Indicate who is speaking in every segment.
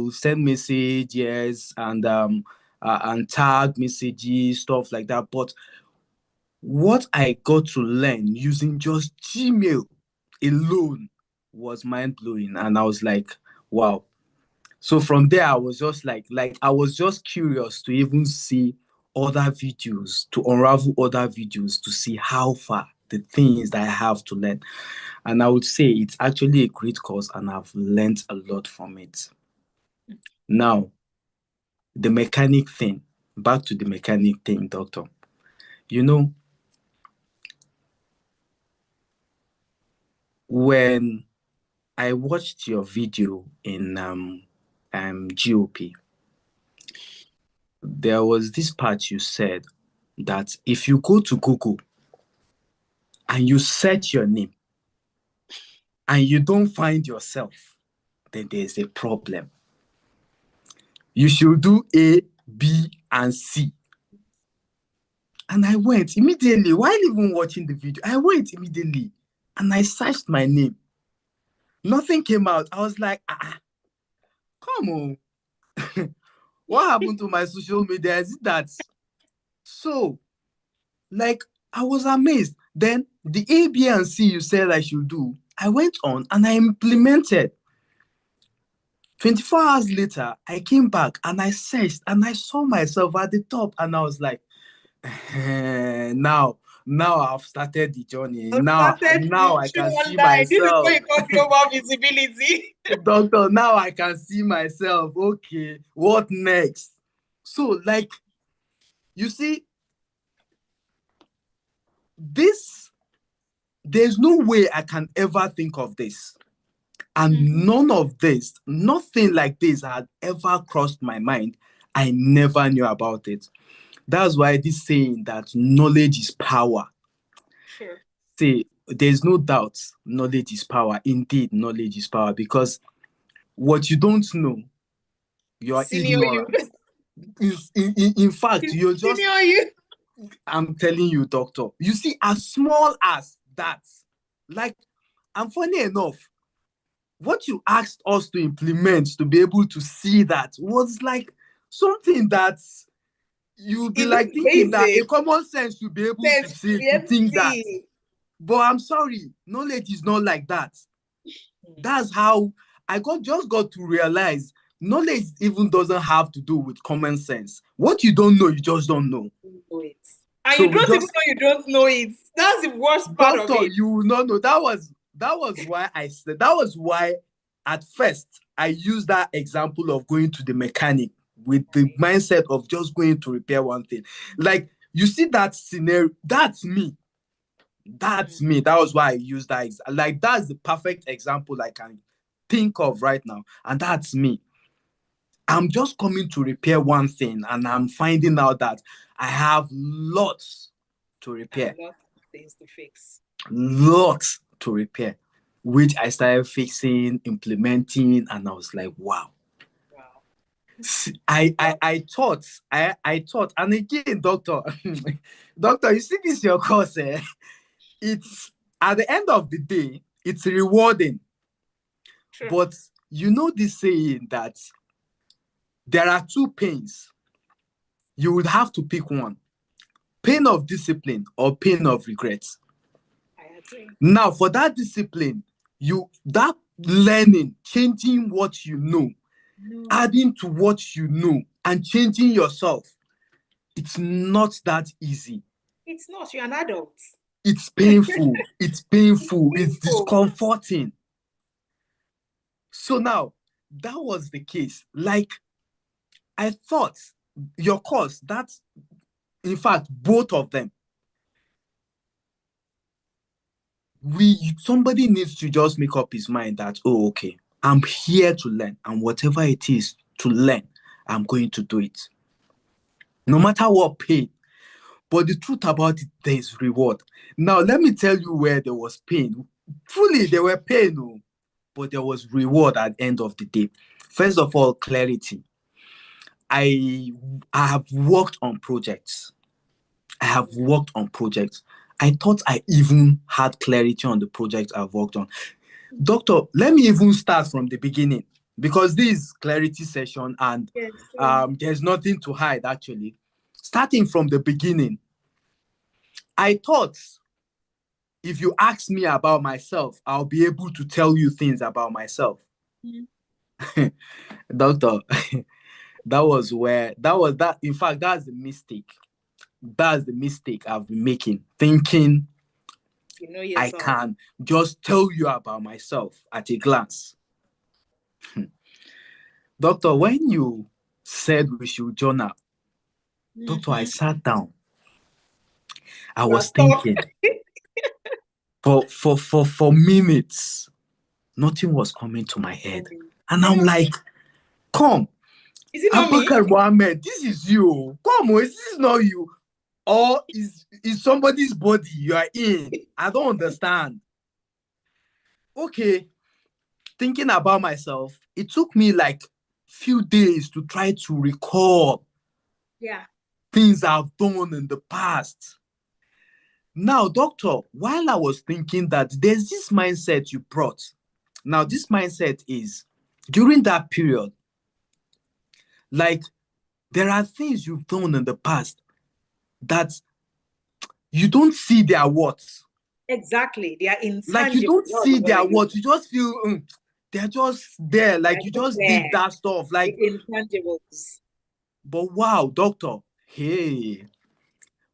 Speaker 1: will send messages and tag messages, stuff like that. But what I got to learn using just Gmail alone was mind blowing, and I was like, wow. So from there, I was just like I was just curious to even see other videos, to unravel other videos, to see how far the things that I have to learn. And I would say it's actually a great course, and I've learned a lot from it. Now, the mechanic thing, back to the mechanic thing, doctor. You know, when I watched your video in GOP, there was this part you said that if you go to Google and you search your name and you don't find yourself, then there's a problem. You should do A, B, and C. And I went immediately, while even watching the video, I went immediately and I searched my name. Nothing came out. I was like, come on. What happened to my social media? Is it that? So, like, I was amazed. Then the A, B, and C you said I should do, I went on and I implemented. 24 hours later, I came back and I searched and I saw myself at the top, and I was like, now I've started the journey. Now I can see myself.
Speaker 2: This is what you call global visibility.
Speaker 1: Doctor, now I can see myself. Okay, what next? So, like, you see, there's no way I can ever think of this. And none of this, nothing like this had ever crossed my mind. I never knew about it. That's why this saying that knowledge is power.
Speaker 2: Sure.
Speaker 1: See, there's no doubt knowledge is power. Indeed, knowledge is power, because what you don't know, you are ignorant. In fact, you're just... I'm telling you, doctor. You see, as small as that, like, and funny enough, what you asked us to implement to be able to see that was like something that you'd be like thinking that a common sense should be able to see, to think that. But I'm sorry, knowledge is not like that. That's how I just got to realize knowledge even doesn't have to do with common sense. What you don't know, you just don't know.
Speaker 2: And so you don't even know you don't know it. That's the worst part of it.
Speaker 1: You will not know. That was why I said, that was why at first I used that example of going to the mechanic with the mindset of just going to repair one thing. Like, you see that scenario, that's me. That's me. That was why I used that. Like, that's the perfect example I can think of right now. And that's me. I'm just coming to repair one thing, and I'm finding out that I have lots to repair.
Speaker 2: Lots of things to fix.
Speaker 1: Lots to repair, which I started fixing, implementing, and I was like, wow. I thought, and again, doctor, you see this your course, it's at the end of the day, it's rewarding. Sure. But you know this saying that there are two pains. You would have to pick one: pain of discipline or pain of regret.
Speaker 2: I agree.
Speaker 1: Now, for that discipline, that learning, changing what you know, adding to what you know, and changing yourself, it's not that easy.
Speaker 2: It's not. You're an adult.
Speaker 1: It's painful. It's painful. It's discomforting. So now, that was the case. Like, I thought your course, that's, in fact, both of them, somebody needs to just make up his mind that, oh, okay, I'm here to learn, and whatever it is to learn, I'm going to do it. No matter what pain. But the truth about it, there is reward. Now, let me tell you where there was pain. Truly, there were pain, but there was reward at the end of the day. First of all, clarity. I have worked on projects. I thought I even had clarity on the project I've worked on. Doctor, let me even start from the beginning. because this is clarity session and there's nothing to hide actually. Starting from the beginning, I thought if you ask me about myself, I'll be able to tell you things about myself. Doctor, in fact, that's the mistake. That's the mistake I've been making, thinking I can just tell you about myself at a glance. Doctor, when you said we should journal, Doctor, I sat down. I was thinking for minutes. Nothing was coming to my head. And I'm like, come,
Speaker 2: is it not
Speaker 1: Abubakar
Speaker 2: me?
Speaker 1: Mohammed, this is you. Come on, this is not you. Or is somebody's body you are in? I don't understand. Okay, thinking about myself, it took me like few days to try to recall things I've done in the past. Now, doctor, while I was thinking that there's this mindset you brought. Now, this mindset is during that period, like there are things you've done in the past that you don't see their worth.
Speaker 2: Exactly. They are intangible.
Speaker 1: Like you don't see their worth. You just feel they're just there. Like you just did that stuff. Like
Speaker 2: intangibles.
Speaker 1: But wow, doctor, hey.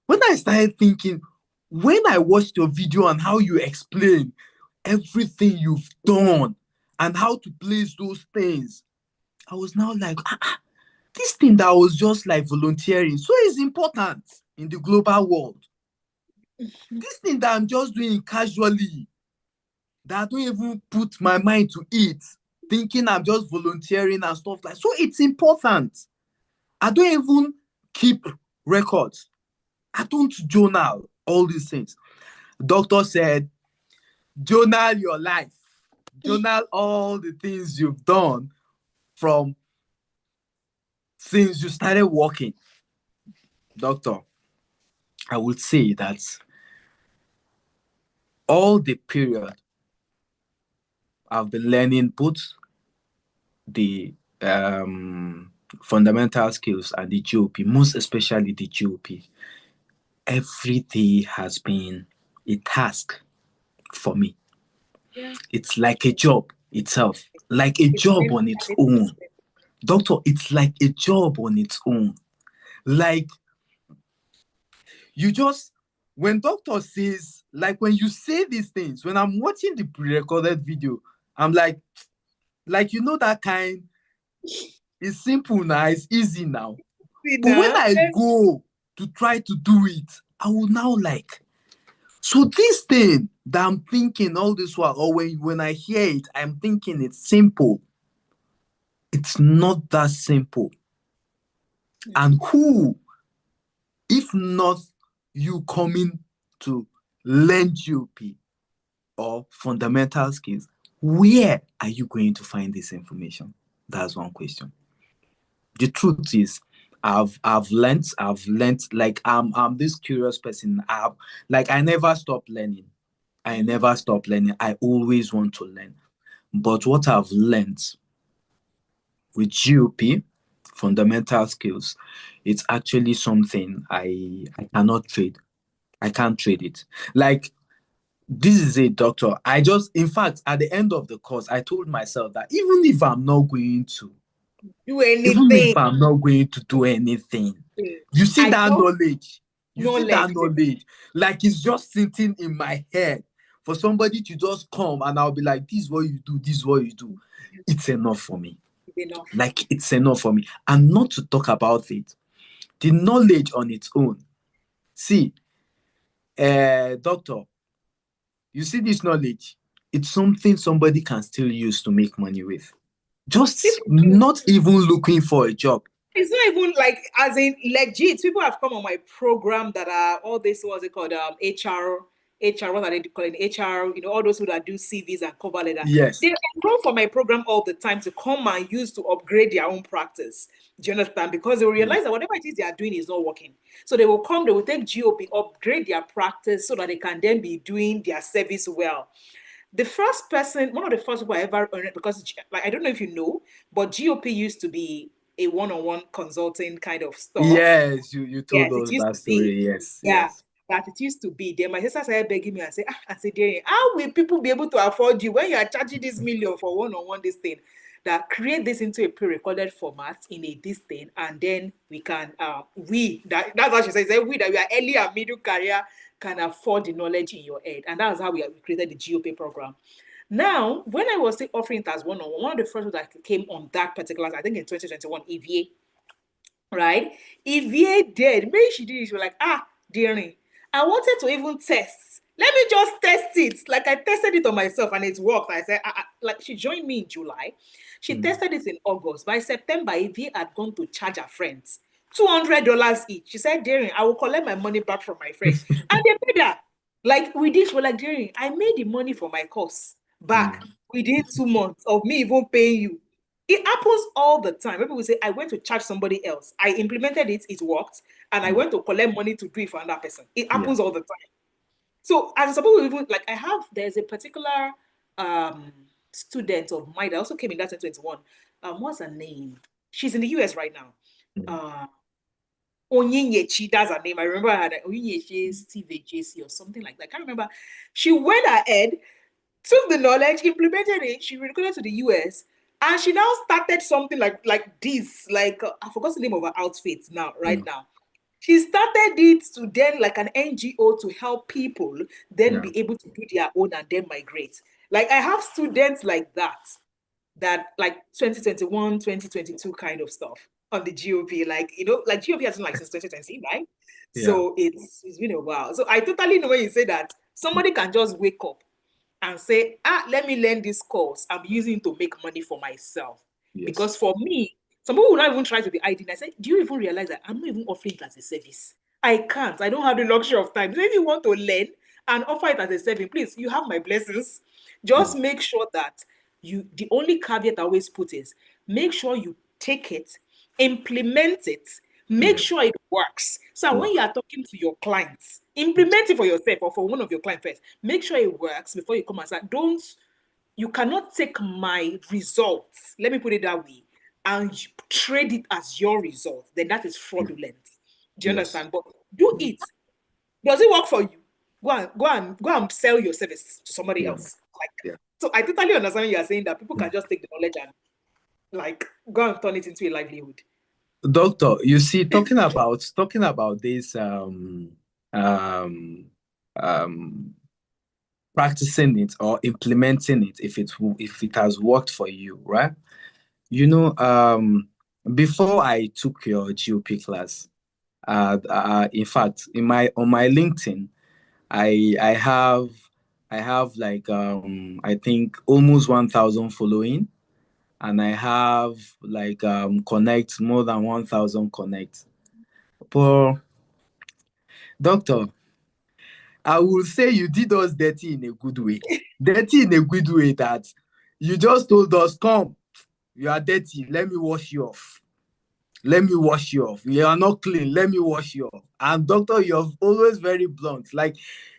Speaker 1: When I started thinking, when I watched your video and how you explain everything you've done and how to place those things, I was now like, this thing that was just like volunteering, so it's important in the global world. This thing that I'm just doing casually, that I don't even put my mind to it, thinking I'm just volunteering and stuff like, so it's important. I don't even keep records. I don't journal all these things. Doctor said, journal your life. Journal all the things you've done from since you started working. Doctor, I would say that all the period I've been learning both the fundamental skills and the GOP, most especially the GOP, every day has been a task for me. It's like a job itself, like a job on its own. Doctor, it's like a job on its own. Like you just, when doctor says, like when you say these things, when I'm watching the pre-recorded video, I'm like you know that kind, it's simple now, it's easy now. But when I go to try to do it, I will now like, so this thing that I'm thinking all this while, or when I hear it, I'm thinking it's simple. It's not that simple. And who, if not you coming to learn GOP or fundamental skills, where are you going to find this information? That's one question. The truth is, I've learned, like I'm this curious person. I never stop learning. I always want to learn. But what I've learned with GOP, fundamental skills, it's actually something I cannot trade. I can't trade it. Like, this is a doctor. In fact, at the end of the course, I told myself that even if I'm not going to
Speaker 2: do anything,
Speaker 1: you see that knowledge. See that knowledge. Like it's just sitting in my head for somebody to just come and I'll be like, this is what you do, this is what you do. It's enough for me. Like it's enough for me. And not to talk about it, the knowledge on its own. See, doctor, you see this knowledge, it's something somebody can still use to make money with. Just not even looking for a job.
Speaker 2: It's not even like, as in legit, people have come on my program that are all this, what's it called, HR, what are they calling HR, all those who that do CVs and cover letter.
Speaker 1: Yes.
Speaker 2: They come for my program all the time to come and use to upgrade their own practice. Do you understand? Because they will realize that whatever it is they are doing is not working. So they will come, they will take GOP, upgrade their practice so that they can then be doing their service well. The first person, one of the first people I ever earned, because like I don't know if you know, but GOP used to be a one-on-one consulting kind of stuff.
Speaker 1: Yes, you told
Speaker 2: Yes, it
Speaker 1: us
Speaker 2: used
Speaker 1: that
Speaker 2: to be.
Speaker 1: story. Yes,
Speaker 2: Yeah,
Speaker 1: yes.
Speaker 2: that it used to be. Then my sister started begging me and say, I said, Darren, how will people be able to afford you when you are charging this million for one-on-one this thing? That create this into a pre-recorded format in a this thing, and then we can that's what she said. We that we are early and middle career can afford the knowledge in your head, and that's how we created the GOP program. Now, when I was still offering it as one-on-one, one of the first ones that came on that particular, I think in 2021, EVA, right? If VA did, maybe she did it, she was like, dearing, I wanted to even test. Let me just test it. Like I tested it on myself and it worked. I said, like she joined me in July. She tested it in August. By September, VA had gone to charge her friends $200 each. She said, Daring, I will collect my money back from my friends. And they paid her. Like we did, she was like, Daring, I made the money for my course back within 2 months of me even paying you. It happens all the time. People will say, I went to charge somebody else. I implemented it, it worked, and I went to collect money to do it for another person. It
Speaker 1: Yeah.
Speaker 2: happens all the time. So, and some people even like there's a particular student of mine that also came in that 2021. What's her name? She's in the US right now. Onyinyechi, that's her name. I remember her Onyinyechi Steve JC or something like that. I can't remember. She went ahead, took the knowledge, implemented it, she relocated to the US, and she now started something like this. Like I forgot the name of her outfit now, right now. She started it to then like an NGO to help people then be able to do their own and then migrate. Like I have students like that like 2021, 2022 kind of stuff on the GOP. Like, like GOP has been like since 2020, right?
Speaker 1: Yeah.
Speaker 2: So it's been a while. So I totally know when you say that somebody can just wake up and say, let me learn this course. I'm using it to make money for myself.
Speaker 1: Yes.
Speaker 2: Because for me, some people will not even try to be ID. I said, do you even realize that I'm not even offering it as a service? I can't. I don't have the luxury of time. So if you want to learn and offer it as a service, please, you have my blessings. Just make sure that the only caveat I always put is make sure you take it, implement it, make sure it works. So when you are talking to your clients, implement it for yourself or for one of your clients first. Make sure it works before you come and say, you cannot take my results, let me put it that way, and trade it as your result. Then that is fraudulent. Do you understand? But do it. Does it work for you? Go and sell your service to somebody else. So I totally understand you are saying that people can just take the knowledge and like go and turn it into a livelihood.
Speaker 1: Doctor, you see, talking about this practicing it or implementing it, if it has worked for you, right? Before I took your GOP class, in fact, on my LinkedIn, I have like I think almost 1,000 following, and I have like connect more than 1,000 connect. But doctor, I will say you did us dirty in a good way. Dirty in a good way that you just told us, come, you are dirty, let me wash you off. Let me wash you off. You are not clean. Let me wash you off. And doctor, you're always very blunt. Like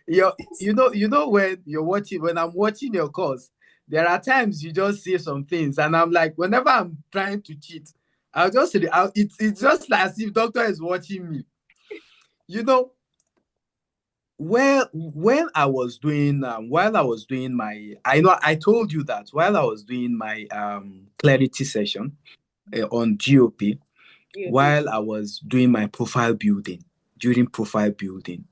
Speaker 1: you know when I'm watching your course, there are times you just say some things, and I'm like, whenever I'm trying to cheat, I'll just say it's just like as if doctor is watching me. When I was doing while I was doing my, I told you that while I was doing my clarity session on GOP, while I was doing my profile building, during profile building,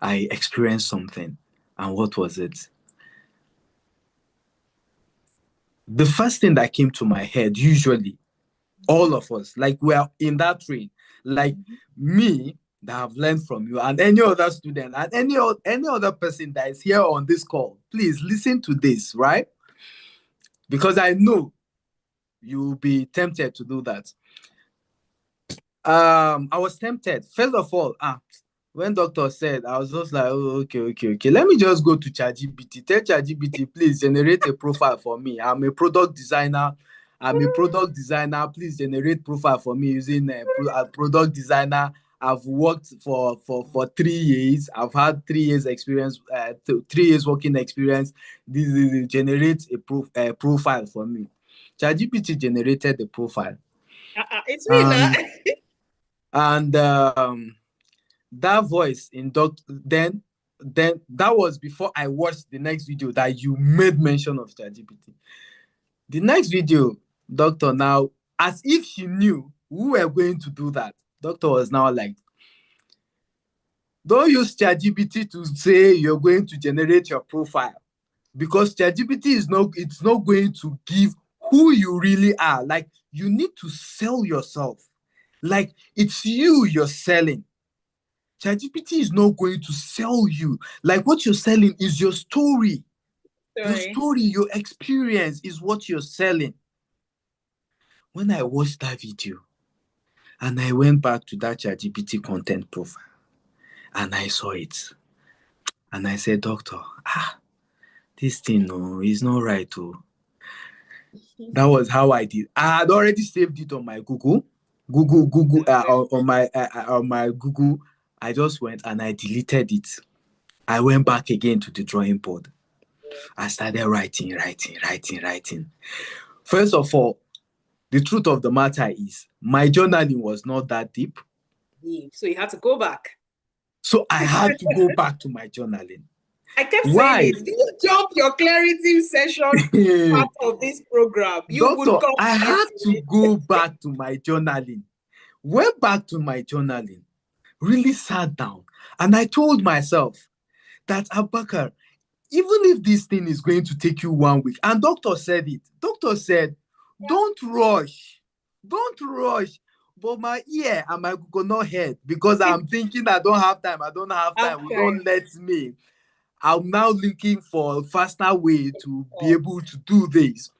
Speaker 1: I experienced something. And what was it? The first thing that came to my head, usually, all of us, like we are in that train, like me that have learned from you and any other student and any other person that is here on this call, please listen to this, right? Because I know you will be tempted to do that. I was tempted. First of all, when doctor said, I was just like, oh, okay. Let me just go to ChatGPT. Tell ChatGPT, please generate a profile for me. I'm a product designer. Please generate profile for me using a product designer I've worked for 3 years. I've had 3 years experience, 3 years working experience. This generates a profile for me. ChatGPT generated the profile.
Speaker 2: It's me now.
Speaker 1: And that voice in then that was before I watched the next video that you made mention of ChatGPT. The next video, doctor, now, as if she knew we were going to do that, doctor was now like, don't use ChatGPT to say you're going to generate your profile, because ChatGPT it's not going to give who you really are. Like, you need to sell yourself. Like, it's you're selling. ChatGPT is not going to sell you. Like, what you're selling is your story. Your story, your experience is what you're selling. When I watched that video and I went back to that ChatGPT content profile and I saw it, and I said, doctor, this thing, no, is not right. Oh. That was how I did. I had already saved it on my Google, on my Google. I just went and I deleted it. I went back again to the drawing board. I started writing. First of all, the truth of the matter is my journaling was not that deep.
Speaker 2: So you had to go back.
Speaker 1: So I had to go back to my journaling.
Speaker 2: I kept saying it. Did you jump your clarity session part of this program?
Speaker 1: Doctor, I had to go back to my journaling. Went back to my journaling, really sat down, and I told myself that, Abubakar, even if this thing is going to take you 1 week, and doctor said it, doctor said, don't rush. But my ear and my Google not head, because I'm thinking I don't have time. Okay. Don't let me. I'm now looking for a faster way to be able to do this.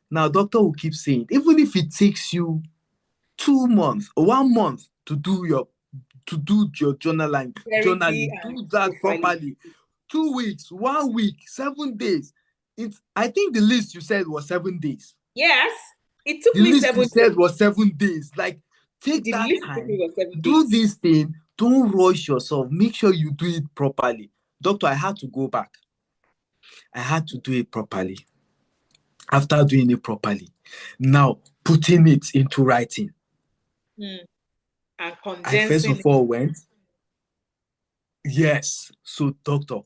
Speaker 1: Now, doctor will keep saying, even if it takes you 2 months or 1 month to do your journaling, do that properly. 2 weeks, 1 week, 7 days. I think the list you said was 7 days.
Speaker 2: Yes, it took me 7 days. The list you said
Speaker 1: was 7 days. Like, take that time, do this thing. Don't rush yourself. Make sure you do it properly. Doctor, I had to go back. I had to do it properly. After doing it properly, now putting it into writing.
Speaker 2: And condensing.
Speaker 1: I first of all went. Yes. So, doctor,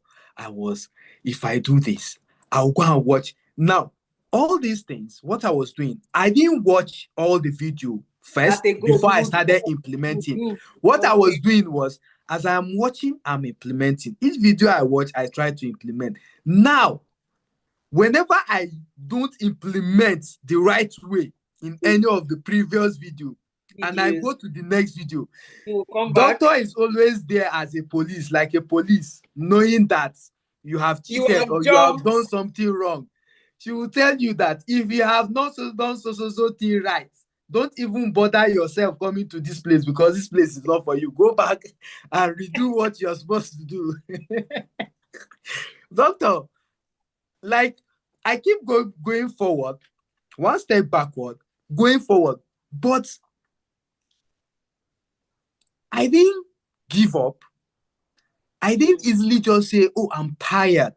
Speaker 1: if I do this, I'll go and watch. Now, all these things, what I was doing, I didn't watch all the video first before I started implementing. What I was doing was, as I'm watching, I'm implementing. Each video I watch, I try to implement. Now, whenever I don't implement the right way in any of the previous videos, and I go to the next video, doctor is always there as a police, like a police, knowing that you have cheated or you have done something wrong. She will tell you that if you have not done so thing right, don't even bother yourself coming to this place, because this place is not for you. Go back and redo what you're supposed to do. Doctor, like, I keep going forward, one step backward, going forward. But I didn't give up. I didn't easily just say, oh, I'm tired.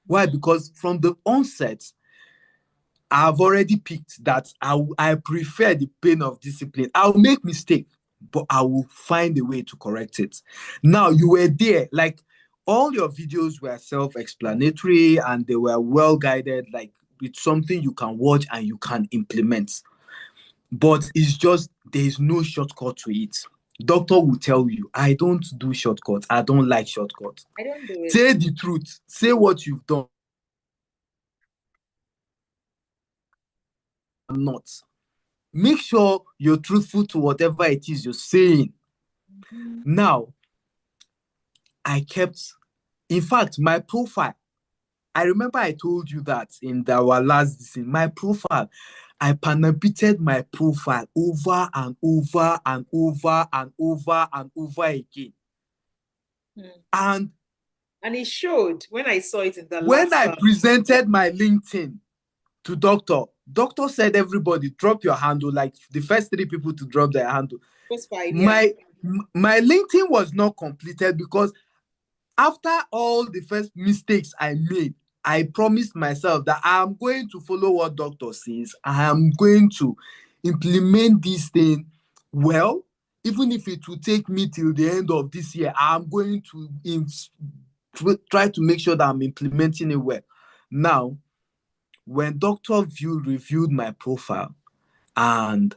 Speaker 1: Why? Because from the onset, I've already picked that I prefer the pain of discipline. I'll make mistake, but I will find a way to correct it. Now, you were there. Like, all your videos were self-explanatory and they were well-guided. Like, it's something you can watch and you can implement. But it's just, there's no shortcut to it. Doctor will tell you, I don't do shortcuts. I don't like shortcuts.
Speaker 2: I don't do it.
Speaker 1: Say the truth. Say what you've done. Not. Make sure you're truthful to whatever it is you're saying. Now, I kept, in fact, my profile. I remember I told you that in our last scene, my profile, I panabited my profile over and over and over and over and over again. And
Speaker 2: it showed when I saw it in the
Speaker 1: when I presented my LinkedIn to doctor said, everybody drop your handle, like the first 3 people to drop their handle.
Speaker 2: First 5,
Speaker 1: my My LinkedIn was not completed because after all the first mistakes I made, I promised myself that I am going to follow what doctor says. I am going to implement this thing well, even if it will take me till the end of this year. I'm going to try to make sure that I'm implementing it well. Now, when Dr. View reviewed my profile, and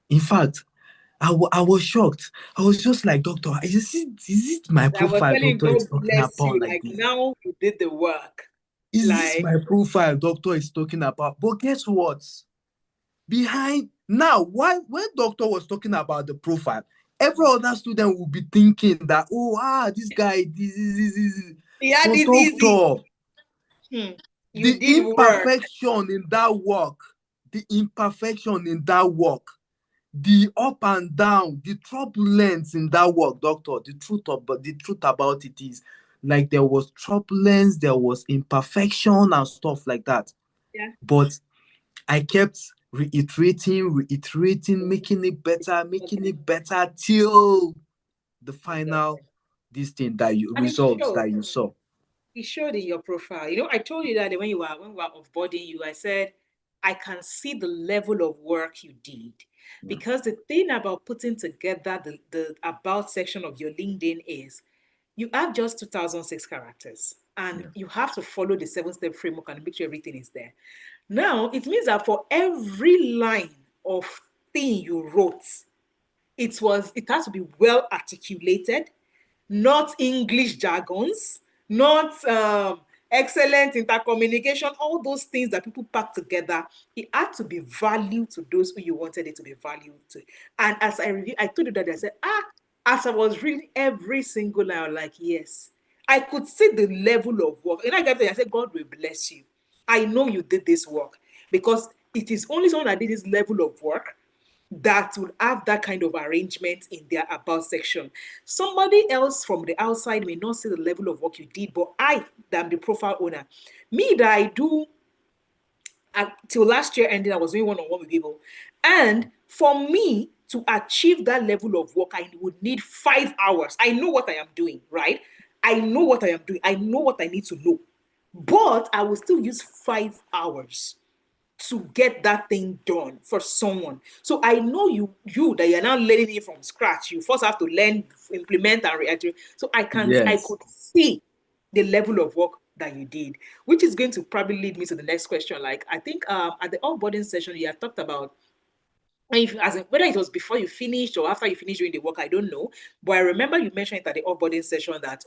Speaker 1: in fact, I was shocked. I was just like, doctor, is it my
Speaker 2: I was
Speaker 1: profile
Speaker 2: telling
Speaker 1: doctor is
Speaker 2: God
Speaker 1: talking
Speaker 2: bless you.
Speaker 1: about like
Speaker 2: Like
Speaker 1: this?
Speaker 2: now you did the work.
Speaker 1: Is this
Speaker 2: Like
Speaker 1: my profile doctor is talking about? But guess what? Behind now, why when doctor was talking about the profile, every other student will be thinking that, this guy, this.
Speaker 2: he had
Speaker 1: But
Speaker 2: it easy.
Speaker 1: doctor,
Speaker 2: You
Speaker 1: the
Speaker 2: did work.
Speaker 1: imperfection in that work, the imperfection in that work, the up and down, the turbulence in that work, doctor, the truth about it is, like, there was turbulence, there was imperfection and stuff like that.
Speaker 2: Yeah.
Speaker 1: But I kept reiterating, making it better till the final results that you saw.
Speaker 2: It showed in your profile. You know, I told you that when we were offboarding you, I said, I can see the level of work you did.
Speaker 1: Yeah.
Speaker 2: Because the thing about putting together the about section of your LinkedIn is you have just 2006 characters and you have to follow the 7-step framework and make sure everything is there. Now, it means that for every line of thing you wrote, it has to be well articulated, not English jargons, not excellent intercommunication, all those things that people pack together. It had to be value to those who you wanted it to be valued to. And as I reviewed, I told you that I said, as I was reading every single line, I was like, yes, I could see the level of work. And I got there, I said, God will bless you. I know you did this work because it is only someone that did this level of work that would have that kind of arrangement in their about section. Somebody else from the outside may not see the level of work you did, but I, that am the profile owner, me that I do, till last year ended, I was doing one-on-one with people. And for me to achieve that level of work, I would need 5 hours. I know what I am doing, right? I know what I am doing. I know what I need to know. But I will still use 5 hours to get that thing done for someone. So I know you that you're now learning it from scratch. You first have to learn, implement, and react. So I
Speaker 1: Yes.
Speaker 2: could see the level of work that you did, which is going to probably lead me to the next question. Like I think at the offboarding session, you had talked about whether it was before you finished or after you finished doing the work, I don't know. But I remember you mentioned it at the offboarding session that,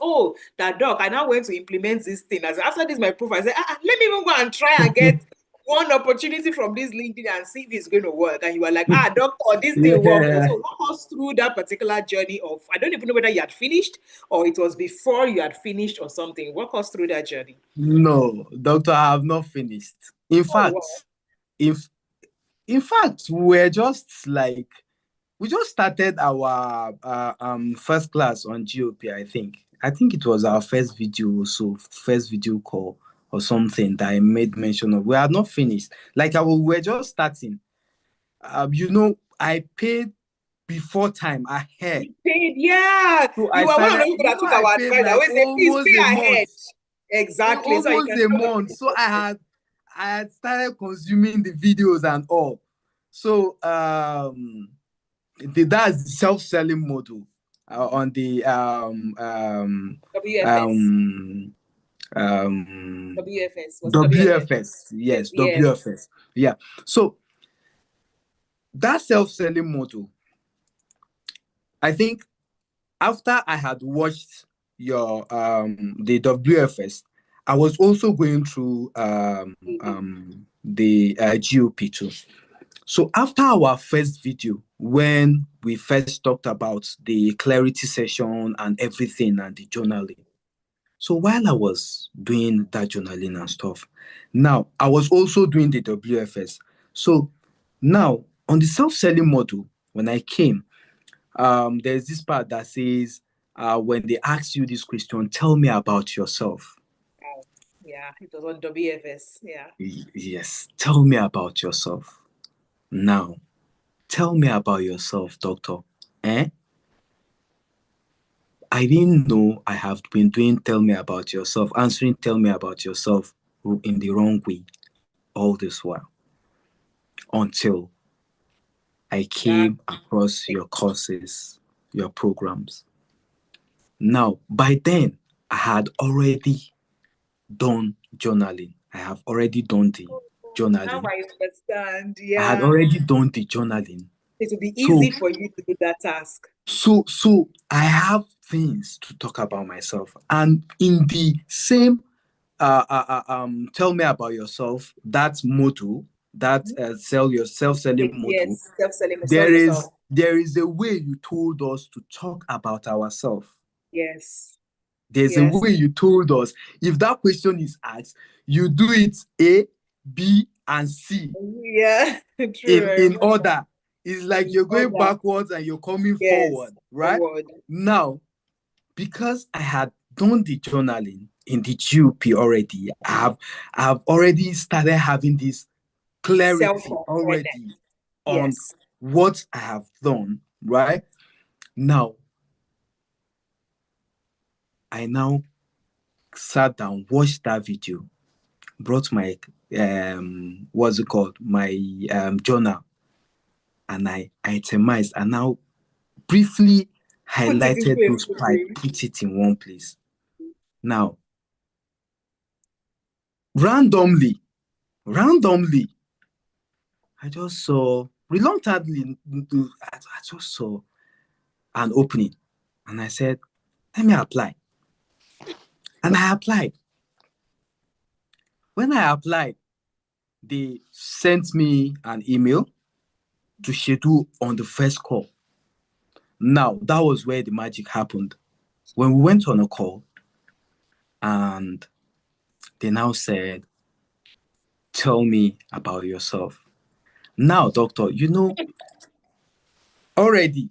Speaker 2: that doc, I now went to implement this thing. As after this, my profile, I said, let me even go and try and get one opportunity from this LinkedIn and see if it's going to work. And you were like, doctor, this thing worked.
Speaker 1: Yeah.
Speaker 2: So walk us through that particular journey of, I don't even know whether you had finished or it was before you had finished or something. Walk us through that journey.
Speaker 1: No, doctor, I have not finished. In
Speaker 2: Oh,
Speaker 1: fact,
Speaker 2: wow.
Speaker 1: if we just started our first class on GOP. I think it was our first video call or something that I made mention of. We are not finished. We're just starting. I paid before time ahead.
Speaker 2: You paid, yeah.
Speaker 1: So I
Speaker 2: You are one of
Speaker 1: started,
Speaker 2: the people that took
Speaker 1: I
Speaker 2: our
Speaker 1: paid
Speaker 2: advice. I
Speaker 1: like
Speaker 2: always say, please
Speaker 1: almost a
Speaker 2: pay
Speaker 1: month.
Speaker 2: ahead. Exactly. So you
Speaker 1: Almost
Speaker 2: can
Speaker 1: a
Speaker 2: tell the
Speaker 1: month. So I had started consuming the videos and all. So that's the self-selling model on the
Speaker 2: WFS. WFS. Was it WFS?
Speaker 1: WFS. Yes,
Speaker 2: Yes.
Speaker 1: WFS. Yeah. So that self-selling model, I think after I had watched your the WFS, I was also going through the GOP too. So after our first video, when we first talked about the clarity session and everything and the journaling, so while I was doing that journaling and stuff, now I was also doing the WFS. So now on the self-selling model, when I came, there's this part that says, when they ask you this question, tell me about yourself.
Speaker 2: Oh, yeah, it was on WFS. Yeah.
Speaker 1: Yes, tell me about yourself. Now, tell me about yourself, doctor. Eh? I didn't know I have been doing tell me about yourself, answering tell me about yourself in the wrong way all this while until I came across your courses, your programs. Now, by then, I had already done journaling. I have already done the
Speaker 2: Now
Speaker 1: journaling.
Speaker 2: I understand.
Speaker 1: I had
Speaker 2: Yeah.
Speaker 1: already done the journaling.
Speaker 2: It will be
Speaker 1: So,
Speaker 2: easy for you to do that task.
Speaker 1: so I have things to talk about myself. And in the same tell me about yourself, that motto, that sell your self-selling motto,
Speaker 2: Yes, self-selling, sell yourself.
Speaker 1: there is a way you told us to talk about ourselves.
Speaker 2: Yes.
Speaker 1: There's a way you told us. If that question is asked, you do it A, B, and C.
Speaker 2: Yeah, true.
Speaker 1: In order. It's like you're going backwards and you're coming forward, right? Now, because I had done the journaling in the GOP already, I have already started having this clarity already on what I have done, right? Now, I now sat down, watched that video, brought my what's it called? My journal, and I itemized and now briefly highlighted those parts, put it in one place. Now, randomly, I just saw, reluctantly, I just saw an opening and I said, let me apply. And I applied. When I applied, they sent me an email to schedule on the first call. Now, that was where the magic happened. When we went on a call, and they now said, tell me about yourself. Now, doctor, you know, already.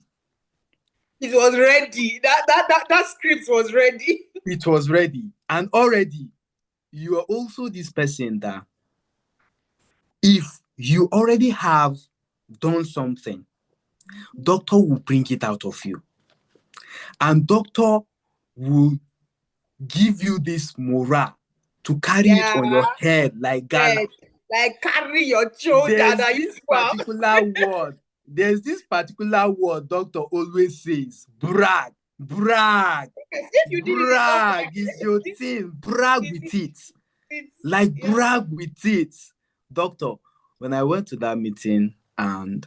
Speaker 2: It was ready. That script was ready.
Speaker 1: It was ready. And already, you are also this person that if you already have done something, doctor will bring it out of you. And doctor will give you this morale to carry it on your head like gala.
Speaker 2: Like carry your shoulder.
Speaker 1: There's this particular word doctor always says, brag.
Speaker 2: If you did
Speaker 1: brag is your thing. Brag with it. Brag with it. Doctor, when I went to that meeting and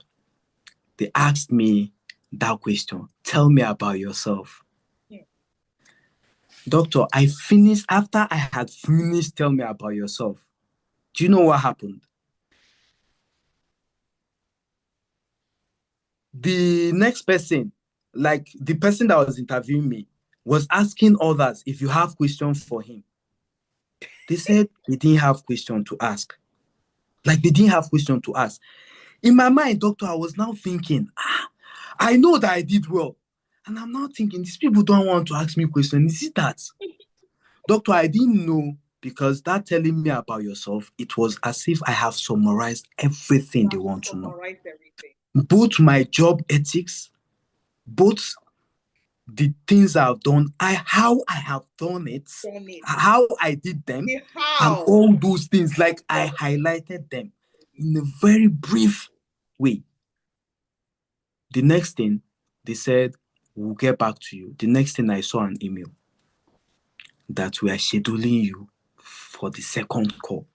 Speaker 1: they asked me that question, tell me about yourself. Doctor, after I had finished, tell me about yourself. Do you know what happened? The next person, like the person that was interviewing me, was asking others if you have questions for him. They said they didn't have question to ask. Like they didn't have question to ask. In my mind, doctor, I was now thinking, I know that I did well. And I'm now thinking, these people don't want to ask me questions. Is it that? Doctor, I didn't know, because that telling me about yourself, it was as if I have summarized everything they want to know. Both my job ethics, both the things I've done, how I have done it, how I did them, and all those things, like I highlighted them in a very brief way. The next thing, they said, we'll get back to you. The next thing, I saw an email that we are scheduling you for the second call,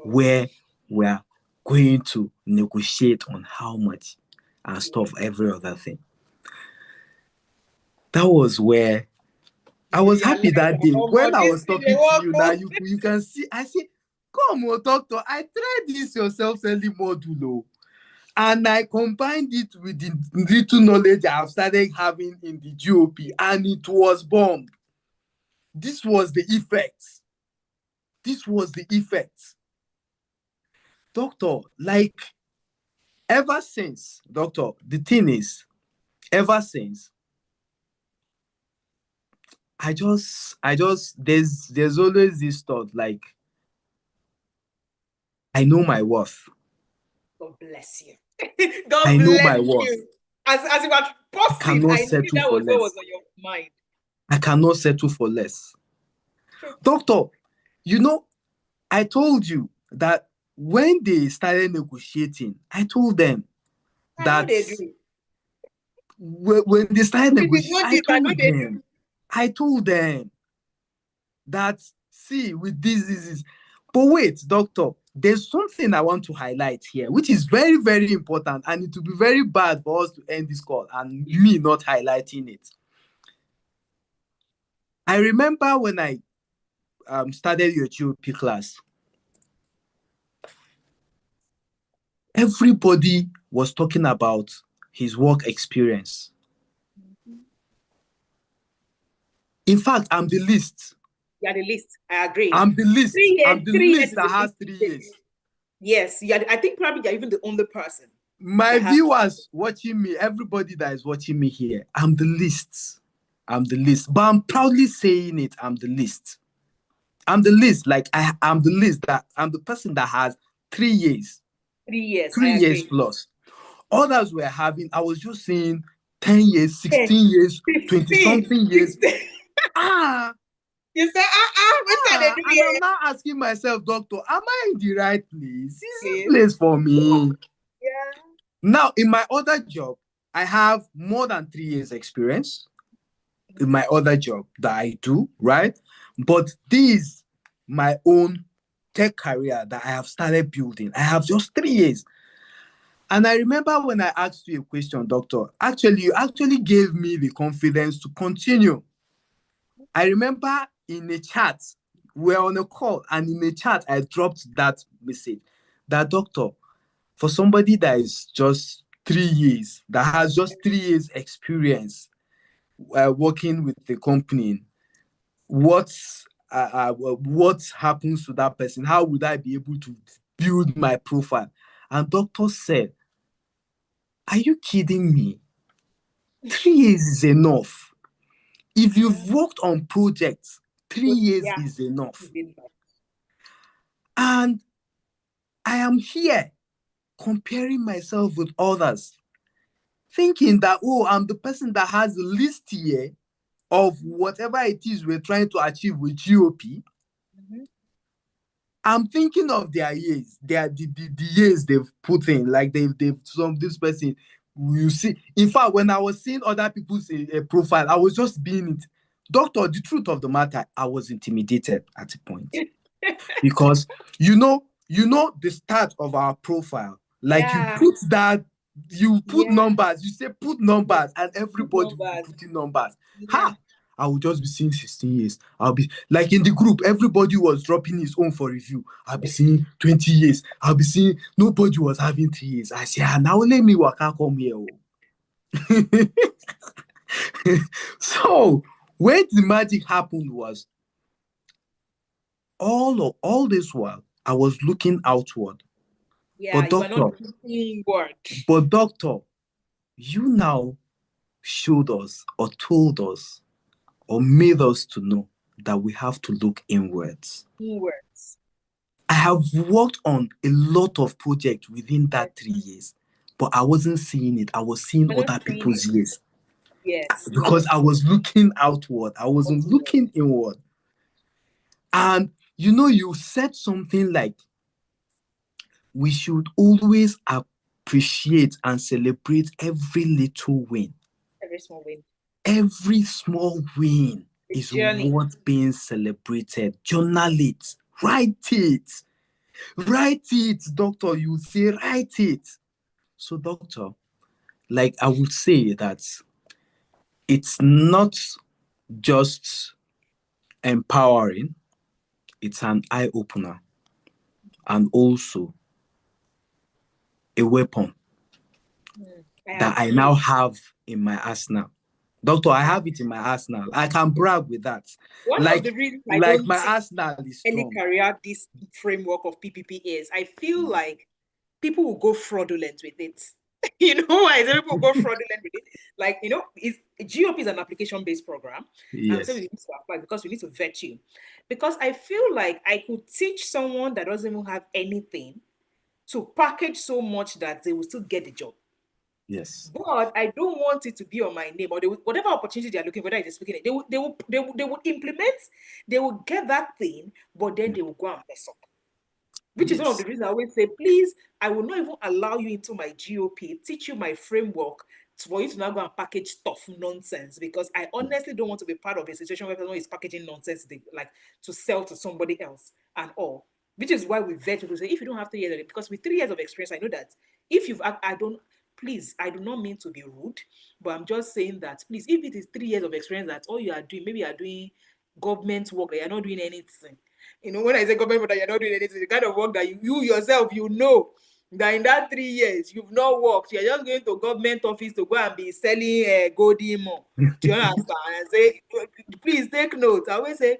Speaker 1: where we are going to negotiate on how much and stuff, every other thing. That was where I was happy that day. When I was talking to you, now you can see, I say, come on, doctor, I tried this yourself selling module, and I combined it with the little knowledge I've started having in the GOP, and it was bomb. This was the effect. Doctor, like, ever since, doctor, the thing is, ever since, I just, there's always this thought, like, I know my worth.
Speaker 2: God bless you. God bless you. As you were posting,
Speaker 1: I knew that
Speaker 2: was what was on your mind.
Speaker 1: I cannot settle for less.
Speaker 2: True.
Speaker 1: Doctor, I told you that when they started negotiating, I told them
Speaker 2: I know
Speaker 1: that
Speaker 2: they do.
Speaker 1: when they started
Speaker 2: If it's
Speaker 1: negotiating,
Speaker 2: not this, I know they do.
Speaker 1: I told them that, see, with this. But wait, doctor, there's something I want to highlight here, which is very, very important, and it will be very bad for us to end this call and me not highlighting it. I remember when I started your GOP class, everybody was talking about his work experience. In fact, I'm the least.
Speaker 2: You are the least. I agree.
Speaker 1: I'm the least.
Speaker 2: 3 years,
Speaker 1: I'm the least that has 3 years.
Speaker 2: Yes, yeah. I think probably you're even the only person.
Speaker 1: My viewers watching me, everybody that is watching me here, I'm the least. I'm the least. But I'm proudly saying it, I'm the least. I'm the least. Like I'm the least, that I'm the person that has 3 years.
Speaker 2: 3 years.
Speaker 1: 3 years plus. Others were having, I was just saying 10 years, 16 years, 20-something years.
Speaker 2: You say,
Speaker 1: and I'm now asking myself, doctor, am I in the right place? Is this place for me?
Speaker 2: Yeah.
Speaker 1: Now, in my other job, I have more than 3 years experience in my other job that I do, right? But this, my own tech career that I have started building, I have just 3 years. And I remember when I asked you a question, doctor, you actually gave me the confidence to continue. I remember in a chat, we're on a call, and in a chat, I dropped that message. That, doctor, for somebody that is just 3 years, that has just 3 years experience working with the company, what happens to that person? How would I be able to build my profile? And doctor said, are you kidding me? 3 years is enough. If you've worked on projects, 3 years is enough. And I am here comparing myself with others, thinking that, I'm the person that has the least year of whatever it is we're trying to achieve with GOP. I'm thinking of their years, the years they've put in, like they've some this person. You see, in fact, when I was seeing other people's profile, I was just being it. Doctor, the truth of the matter, I was intimidated at a point because you know the start of our profile, like you put numbers, you say put numbers, and everybody will be putting numbers. I will just be seeing 16 years. I'll be like in the group, everybody was dropping his own for review. I'll be seeing 20 years. I'll be seeing nobody was having 3 years. I say, now let me work out come here. So when the magic happened was all this while I was looking outward.
Speaker 2: Yeah, but
Speaker 1: doctor, you now showed us or told us or made us to know that we have to look inwards. I have worked on a lot of projects within that 3 years, but I wasn't seeing it. I was seeing other people's years.
Speaker 2: Yes.
Speaker 1: Because I was looking outward. I wasn't looking inward. And you said something like, we should always appreciate and celebrate every little win.
Speaker 2: Every small win.
Speaker 1: Every small win is what's being celebrated. Journal it. Write it. Write it, doctor. You say write it. So, doctor, like I would say that it's not just empowering, it's an eye-opener and also a weapon that I now have in my arsenal. Doctor, I have it in my arsenal. I can brag with that.
Speaker 2: One of the reasons I don't
Speaker 1: my arsenal is strong.
Speaker 2: Any career this framework of PPP is, I feel like people will go fraudulent with it. You know why? People go fraudulent with it. Like, GOP is an application-based program.
Speaker 1: Yes.
Speaker 2: So we need to apply because we need to vet you. Because I feel like I could teach someone that doesn't even have anything to package so much that they will still get the job.
Speaker 1: Yes.
Speaker 2: But I don't want it to be on my name, or whatever opportunity they're looking for, whether it's speaking, they will implement, they will get that thing, but then they will go and mess up. Which is one of the
Speaker 1: Yes.
Speaker 2: reasons I always say, please, I will not even allow you into my GOP, teach you my framework for you to now go and package stuff nonsense, because I honestly don't want to be part of a situation where someone is packaging nonsense like to sell to somebody else and all. Which is why we vet people say, if you don't have 3 years of it, because with 3 years of experience, I know that if you've, I don't, please, I do not mean to be rude, but I'm just saying that, please, if it is 3 years of experience, that's all you are doing, maybe you are doing government work, that you're not doing anything. You know, when I say government work that you're not doing anything, the kind of work that you yourself, you know, that in that 3 years, you've not worked. You're just going to government office to go and be selling golden more. Do you understand? And say, please take note. I always say,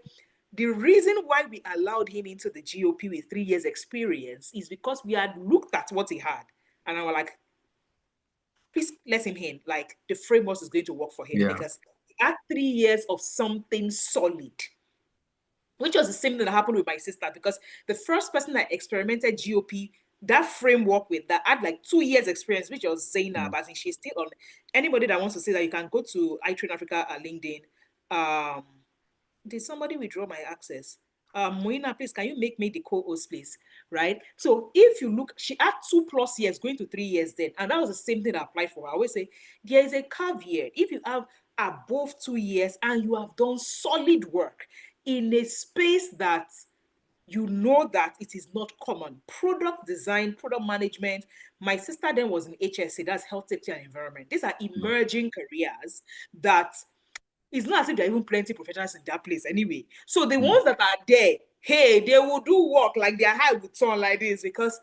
Speaker 2: the reason why we allowed him into the GOP with 3 years experience is because we had looked at what he had. And I was like, please let him in. Like, the framework is going to work for him
Speaker 1: Yeah.
Speaker 2: because he had 3 years of something solid, which was the same thing that happened with my sister, because the first person I experimented GOP, that framework with, that had like 2 years experience, which was Zainab.
Speaker 1: Mm.
Speaker 2: I think she's still on. Anybody that wants to say that, you can go to iTrain Africa LinkedIn. Um, did somebody withdraw my access? Moina, please, can you make me the co-host, please? Right. So if you look, she had 2+ years, going to 3 years then, and that was the same thing I applied for. I always say there is a caveat. If you have above 2 years and you have done solid work in a space that you know that it is not common, product design, product management. My sister then was in HSC, that's health, safety, and environment. These are
Speaker 1: Mm.
Speaker 2: emerging careers that it's not as if there are even plenty professionals in that place anyway. So the
Speaker 1: Mm.
Speaker 2: ones that are there, hey, they will do work like their high with turn like this, because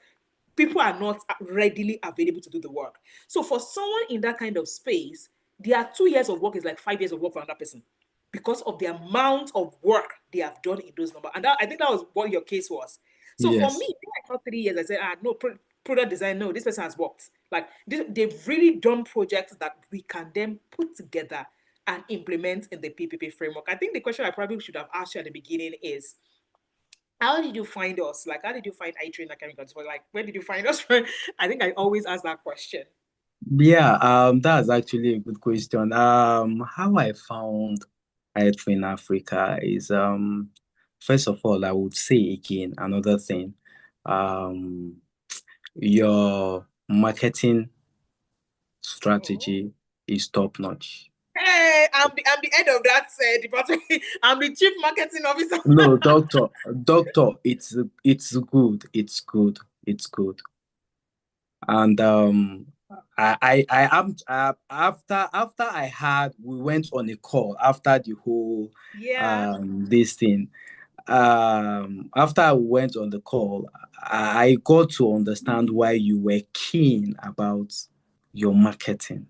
Speaker 2: people are not readily available to do the work. So for someone in that kind of space, their 2 years of work is like 5 years of work for another person, because of the amount of work they have done in those numbers. And I think that was what your case was. So for me,
Speaker 1: Yes.
Speaker 2: I thought 3 years, I said, no, product design, no, this person has worked. Like, they've really done projects that we can then put together and implement in the PPP framework. I think the question I probably should have asked you at the beginning is, how did you find us? Like, how did you find iTrain Academy? But like, where did you find us? I think I always ask that question.
Speaker 1: Yeah, that's actually a good question. How I found Earth in Africa is first of all, I would say again another thing. Um, your marketing
Speaker 2: Oh.
Speaker 1: strategy is top notch.
Speaker 2: Hey, I'm the head of that department. I'm the chief marketing officer.
Speaker 1: No, doctor, it's good, it's good, it's good. And I am after I had we went on a call after the whole
Speaker 2: Yeah.
Speaker 1: this thing. After I went on the call, I got to understand why you were keen about your marketing.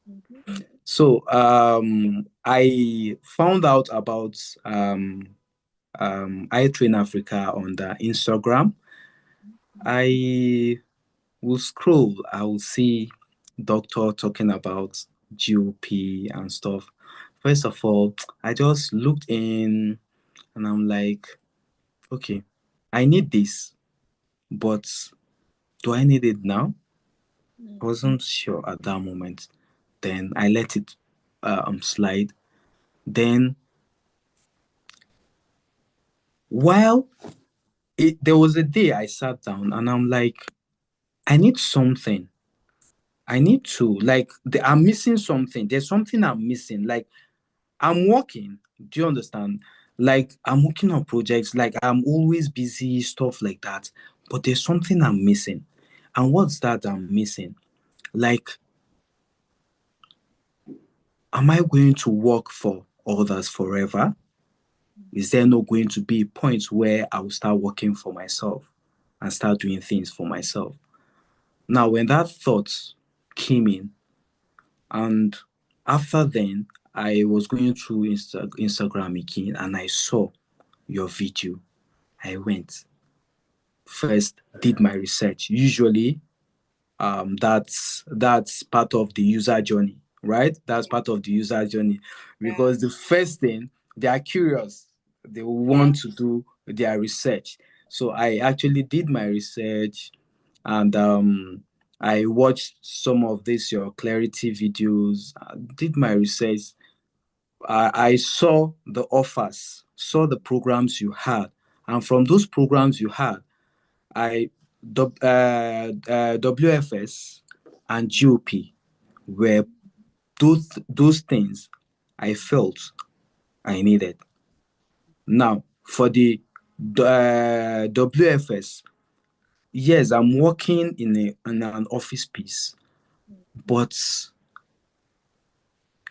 Speaker 2: Mhm.
Speaker 1: So I found out about I Train Africa on the Instagram. I will scroll, I will see doctor talking about GOP and stuff. First of all, I just looked in and I'm like, okay, I need this, but do I need it now? I wasn't sure at that moment. Then I let it slide. Then while there was a day I sat down and I'm like, I need something. I need to like I'm missing something. There's something I'm missing. Like I'm working. Do you understand? Like I'm working on projects. Like I'm always busy, stuff like that. But there's something I'm missing. And what's that I'm missing? Like, am I going to work for others forever? Is there not going to be a point where I will start working for myself and start doing things for myself? Now, when that thought came in, and after then, I was going through Instagram again and I saw your video. I went first, did my research. Usually, that's part of the user journey, right? That's part of the user journey
Speaker 2: Yeah.
Speaker 1: because the first thing they are curious, they
Speaker 2: Yeah.
Speaker 1: want to do their research. So I actually did my research, and I watched some of this your clarity videos, did my research. I saw the offers, saw the programs you had, and from those programs you had, I WFS and GOP were those things I felt I needed. Now, for the WFS, yes, I'm working in an office piece, but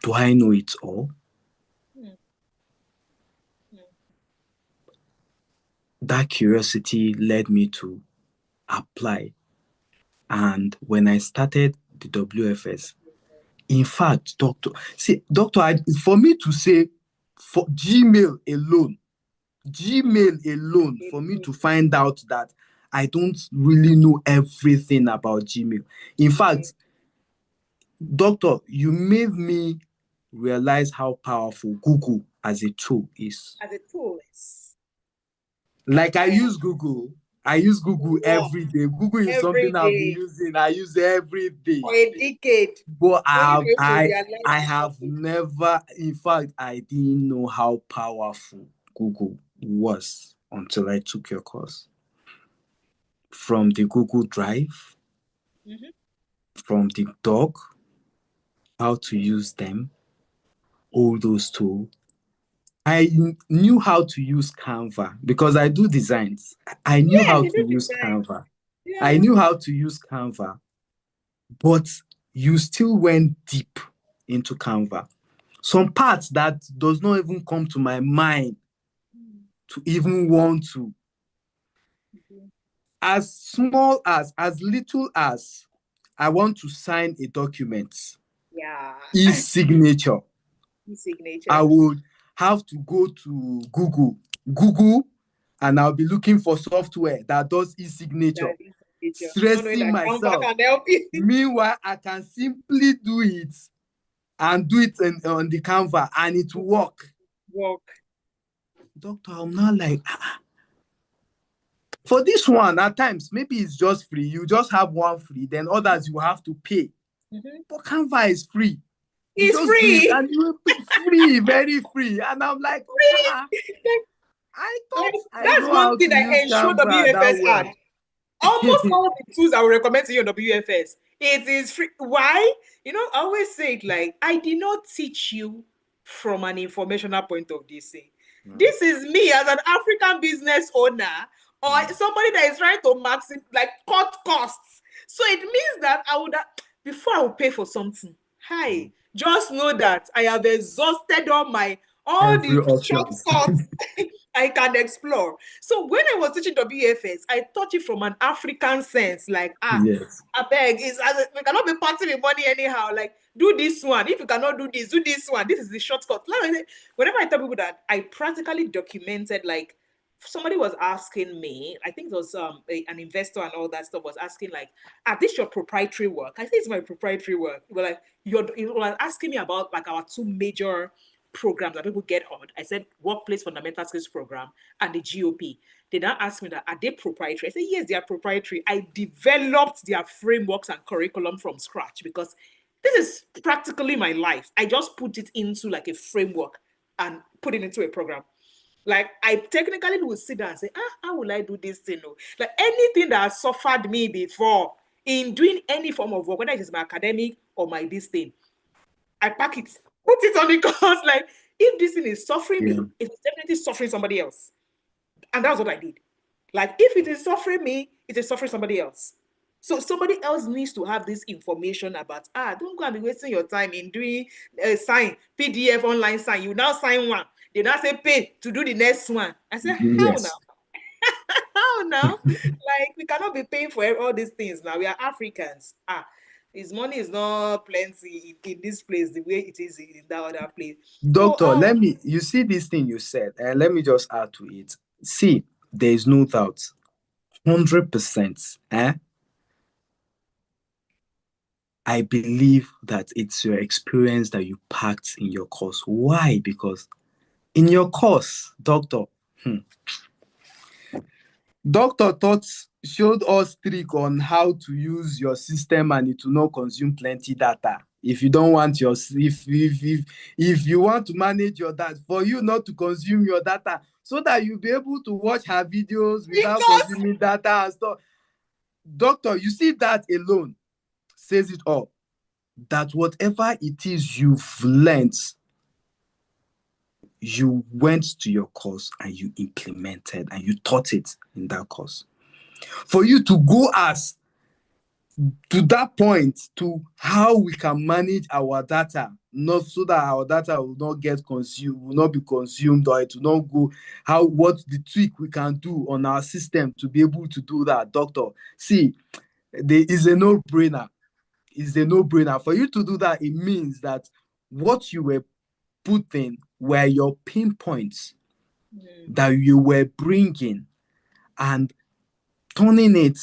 Speaker 1: do I know it all? That curiosity led me to apply. And when I started the WFS, in fact, doctor, for me to say, for Gmail alone, for me to find out that I don't really know everything about Gmail. In fact, doctor, you made me realize how powerful Google as a tool is.
Speaker 2: As a tool, yes.
Speaker 1: Like I use Google every day. Google is
Speaker 2: Every
Speaker 1: something I've been
Speaker 2: day.
Speaker 1: using. I use it every day.
Speaker 2: For a decade.
Speaker 1: But
Speaker 2: Only
Speaker 1: I have never, in fact, I didn't know how powerful Google was until I took your course. From the Google Drive, from the doc, how to use them, all those tools. I knew how to use Canva because I do designs. I knew
Speaker 2: Yes,
Speaker 1: how
Speaker 2: you
Speaker 1: to
Speaker 2: do
Speaker 1: use
Speaker 2: design.
Speaker 1: Canva. I
Speaker 2: Yeah.
Speaker 1: knew how to use Canva, but you still went deep into Canva. Some parts that does not even come to my mind to even want to. As small as little as I want to sign a document,
Speaker 2: Yeah.
Speaker 1: e-signature,
Speaker 2: E-signature.
Speaker 1: I would have to go to Google, and I'll be looking for software that does e-signature, stressing myself.
Speaker 2: Can help you.
Speaker 1: Meanwhile, I can simply do it and do it on the Canva and it will work. Doctor, I'm not like, for this one, at times, maybe it's just free. You just have one free, then others you have to pay. But Canva is free. You
Speaker 2: It's
Speaker 1: just do it
Speaker 2: free.
Speaker 1: and you free, very free. And I'm like, I thought I
Speaker 2: That's
Speaker 1: know how
Speaker 2: one thing
Speaker 1: to
Speaker 2: that
Speaker 1: use
Speaker 2: ensure
Speaker 1: Canva that
Speaker 2: WFS
Speaker 1: well.
Speaker 2: had. Almost all the tools I would recommend to you on WFS, it is free. Why? I always say it like, I did not teach you from an informational point of this thing. This is me as an African business owner or somebody that is trying to cut costs. So it means that before I will pay for something, just know that I have exhausted all
Speaker 1: Every
Speaker 2: the
Speaker 1: options.
Speaker 2: shortcuts I can explore. So when I was teaching WFS, I taught it from an African sense, like,
Speaker 1: yes.
Speaker 2: I beg, we cannot be parting with money anyhow. Like, do this one. If you cannot do this one. This is the shortcut. Whenever I tell people that, I practically documented, like, somebody was asking me, I think it was an investor and all that stuff was asking, like, this your proprietary work? I think it's my proprietary work. You were asking me about like our two major programs that people get on. I said Workplace Fundamental Skills Program and the GOP. They now asked me that, are they proprietary? I said, yes, they are proprietary. I developed their frameworks and curriculum from scratch because this is practically my life. I just put it into like a framework and put it into a program. Like, I technically would sit down and say, how will I do this thing? Like, anything that has suffered me before in doing any form of work, whether it is my academic or my this thing, I pack it, put it on the course. Like, if this thing is suffering me, it's definitely suffering somebody else. And that's what I did. Like, if it is suffering me, it is suffering somebody else. So somebody else needs to have this information about, don't go and be wasting your time in doing a sign, PDF online sign. You now sign one. They now say pay to do the next one. I said, how now?
Speaker 1: Yes.
Speaker 2: How now? Like, we cannot be paying for all these things now. We are Africans. His money is not plenty in this place the way it is in that other place.
Speaker 1: Doctor,
Speaker 2: So,
Speaker 1: you see this thing you said, and let me just add to it. See, there is no doubt, 100%. I believe that it's your experience that you packed in your course. Why? Because in your course, doctor taught, showed us trick on how to use your system and it will not consume plenty data. If you don't want your if you want to manage your data, for you not to consume your data, so that you'll be able to watch her videos without consuming data and stuff. Doctor, you see that alone says it all. That whatever it is you've learned, you went to your course and you implemented and you taught it in that course. For you to go as to that point to how we can manage our data, not so that our data will not get consumed, will not be consumed, or it will not go, what the tweak we can do on our system to be able to do that. Doctor, see, there is a no-brainer. It's a no-brainer. For you to do that, it means that what you were putting were your pinpoints that you were bringing and turning it,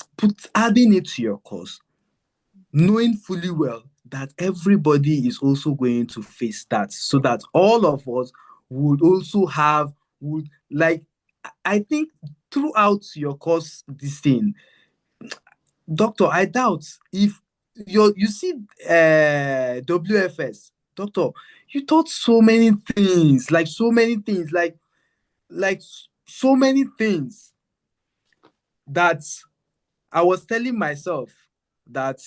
Speaker 1: adding it to your course, knowing fully well that everybody is also going to face that, so that all of us would also I think throughout your course, this thing, Doctor, I doubt if you see WFS, Doctor, you taught so many things, like so many things, like so many things that I was telling myself that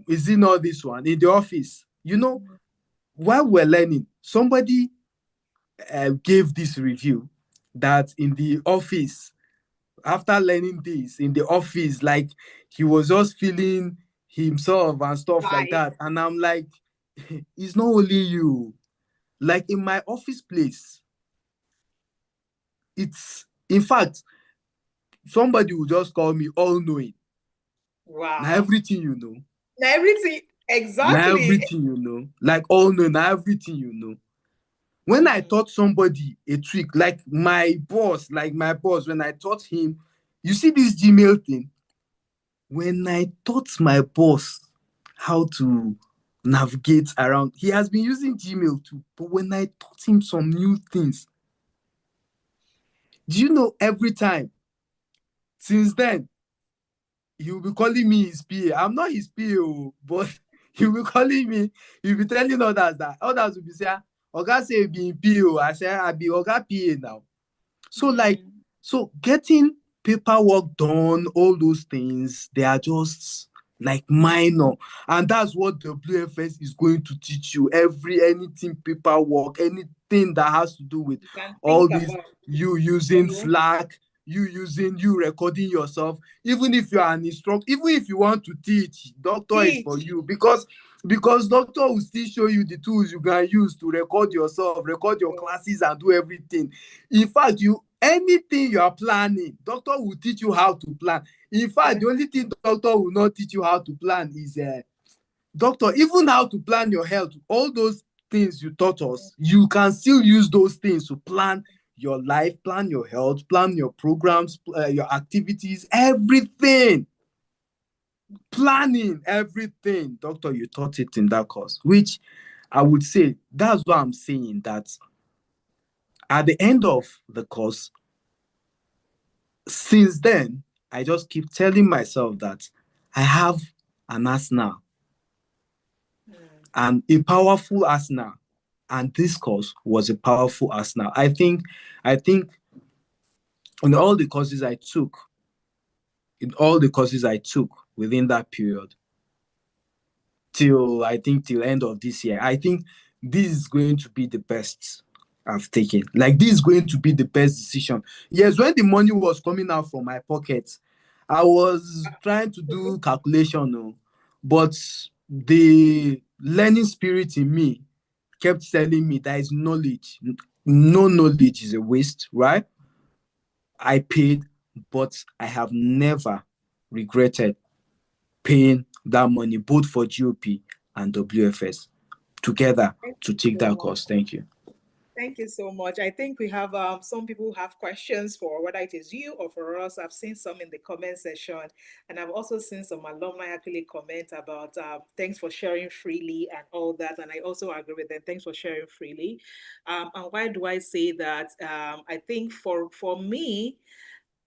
Speaker 1: is it not this one in the office? While we're learning, somebody gave this review that in the office, after learning this in the office, like he was just feeling himself and stuff like that. And I'm like, it's not only you. Like in my office place, it's, in fact, somebody will just call me all-knowing.
Speaker 2: Wow.
Speaker 1: Now everything you know.
Speaker 2: Now everything, exactly.
Speaker 1: Now everything you know. Like all-knowing, now everything you know. When I taught somebody a trick, like my boss, when I taught him, you see this Gmail thing? When I taught my boss how to navigate around, he has been using Gmail too, but when I taught him some new things, do you know, every time since then, he'll be calling me his PA. I'm not his PA, but he'll be calling me, he'll be telling others that, others will be saying, Oga say be PO. I say I be Oga PA now. So so getting paperwork done, all those things, they are just like minor. And that's what WFS is going to teach you. Anything paperwork, anything that has to do with all these, you using Slack, you recording yourself, even if you are an instructor, even if you want to teach, doctor is for you, because doctor will still show you the tools you can use to record yourself, record your classes and do everything. In fact, anything you are planning, doctor will teach you how to plan. In fact, the only thing doctor will not teach you how to plan is doctor, even how to plan your health. All those things you taught us, you can still use those things to plan your life, plan your health, plan your programs, your activities, everything. Planning everything, doctor, you taught it in that course, which I would say, that's what I'm saying, that at the end of the course, since then, I just keep telling myself that I have an arsenal, and a powerful arsenal, and this course was a powerful arsenal. I think in all the courses I took within that period, till end of this year, I think this is going to be the best I've taken. Like, this is going to be the best decision. Yes, when the money was coming out from my pocket, I was trying to do calculation, but the learning spirit in me kept telling me there is knowledge. No knowledge is a waste, right? I paid, but I have never regretted paying that money, both for GOP and WFS together, to take that course. Thank you.
Speaker 2: Thank you so much. I think we have some people who have questions for whether it is you or for us. I've seen some in the comment section, and I've also seen some alumni actually comment about thanks for sharing freely and all that. And I also agree with them. Thanks for sharing freely. And why do I say that? I think for me,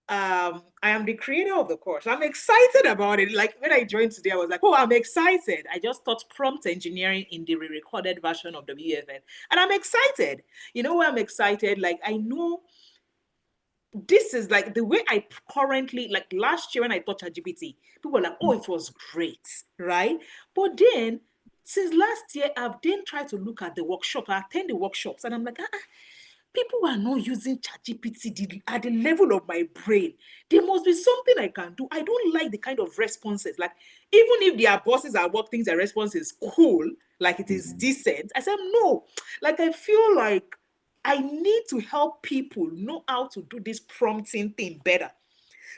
Speaker 2: I am the creator of the course. I'm excited about it. Like when I joined today, I was like, oh, I'm excited. I just taught prompt engineering in the re-recorded version of WFS. And I'm excited. You know why I'm excited? Like I know this is like the way I currently, like last year when I taught ChatGPT, people were like, oh, it was great, right? But then since last year, I've then tried to look at the workshop. I attend the workshops and I'm like, people are not using ChatGPT at the level of my brain. There must be something I can do. I don't like the kind of responses. Like, even if their bosses at work thinks their response is cool, like it is decent, I said, no. Like, I feel like I need to help people know how to do this prompting thing better.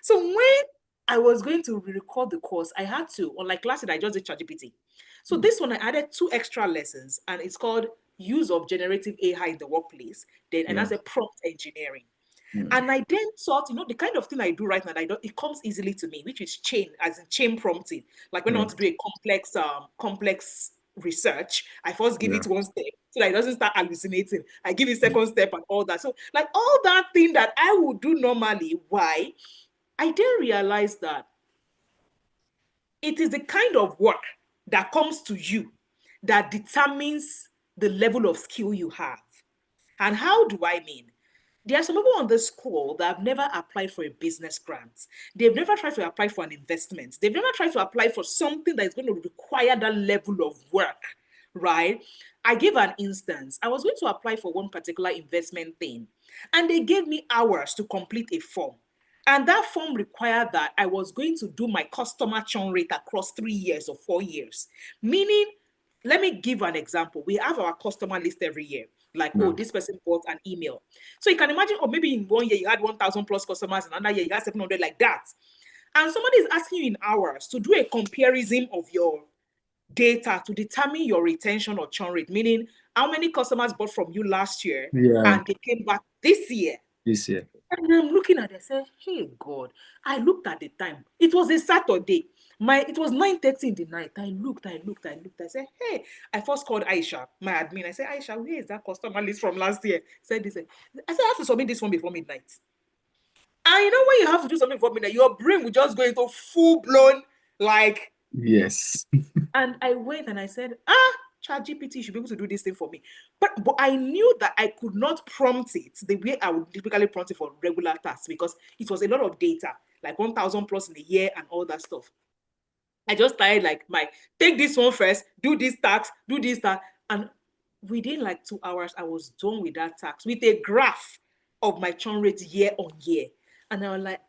Speaker 2: So when I was going to record the course, I had to, unlike last year, I just did ChatGPT. So this one, I added 2 extra lessons, and it's called Use of Generative AI in the Workplace. Then, and that's a prompt engineering. And I then thought, the kind of thing I do right now, it comes easily to me, which is chain, as in chain prompting. Like when I want to do a complex research, I first give it one step so that it doesn't start hallucinating. I give it second step and all that. So like all that thing that I would do normally, why? I didn't realize that it is the kind of work that comes to you that determines the level of skill you have. And how do I mean? There are some people on this call that have never applied for a business grant. They've never tried to apply for an investment. They've never tried to apply for something that is going to require that level of work, right? I give an instance. I was going to apply for one particular investment thing, and they gave me hours to complete a form. And that form required that I was going to do my customer churn rate across 3 years or 4 years. Meaning, let me give an example. We have our customer list every year. Like, oh, this person bought an email. So you can imagine, or maybe in 1 year you had 1,000 plus customers, and another year you had 700 like that. And somebody is asking you in hours to do a comparison of your data to determine your retention or churn rate, meaning how many customers bought from you last year and they came back this year. And I'm looking at it, I said, hey God, I looked at the time. It was a Saturday. It was 9:30 in the night. I looked. I said, hey, I first called Aisha, my admin. I said, Aisha, where is that customer list from last year? Said this. I said, I have to submit this one before midnight. And you know when you have to do something before midnight, your brain will just go into full-blown, like...
Speaker 1: Yes.
Speaker 2: And I went and I said, ChatGPT should be able to do this thing for me. But I knew that I could not prompt it the way I would typically prompt it for regular tasks because it was a lot of data, like 1,000 plus in a year and all that stuff. I just started like take this one first, do this task, do this task. And within like 2 hours, I was done with that task with a graph of my churn rate year on year. And I was like,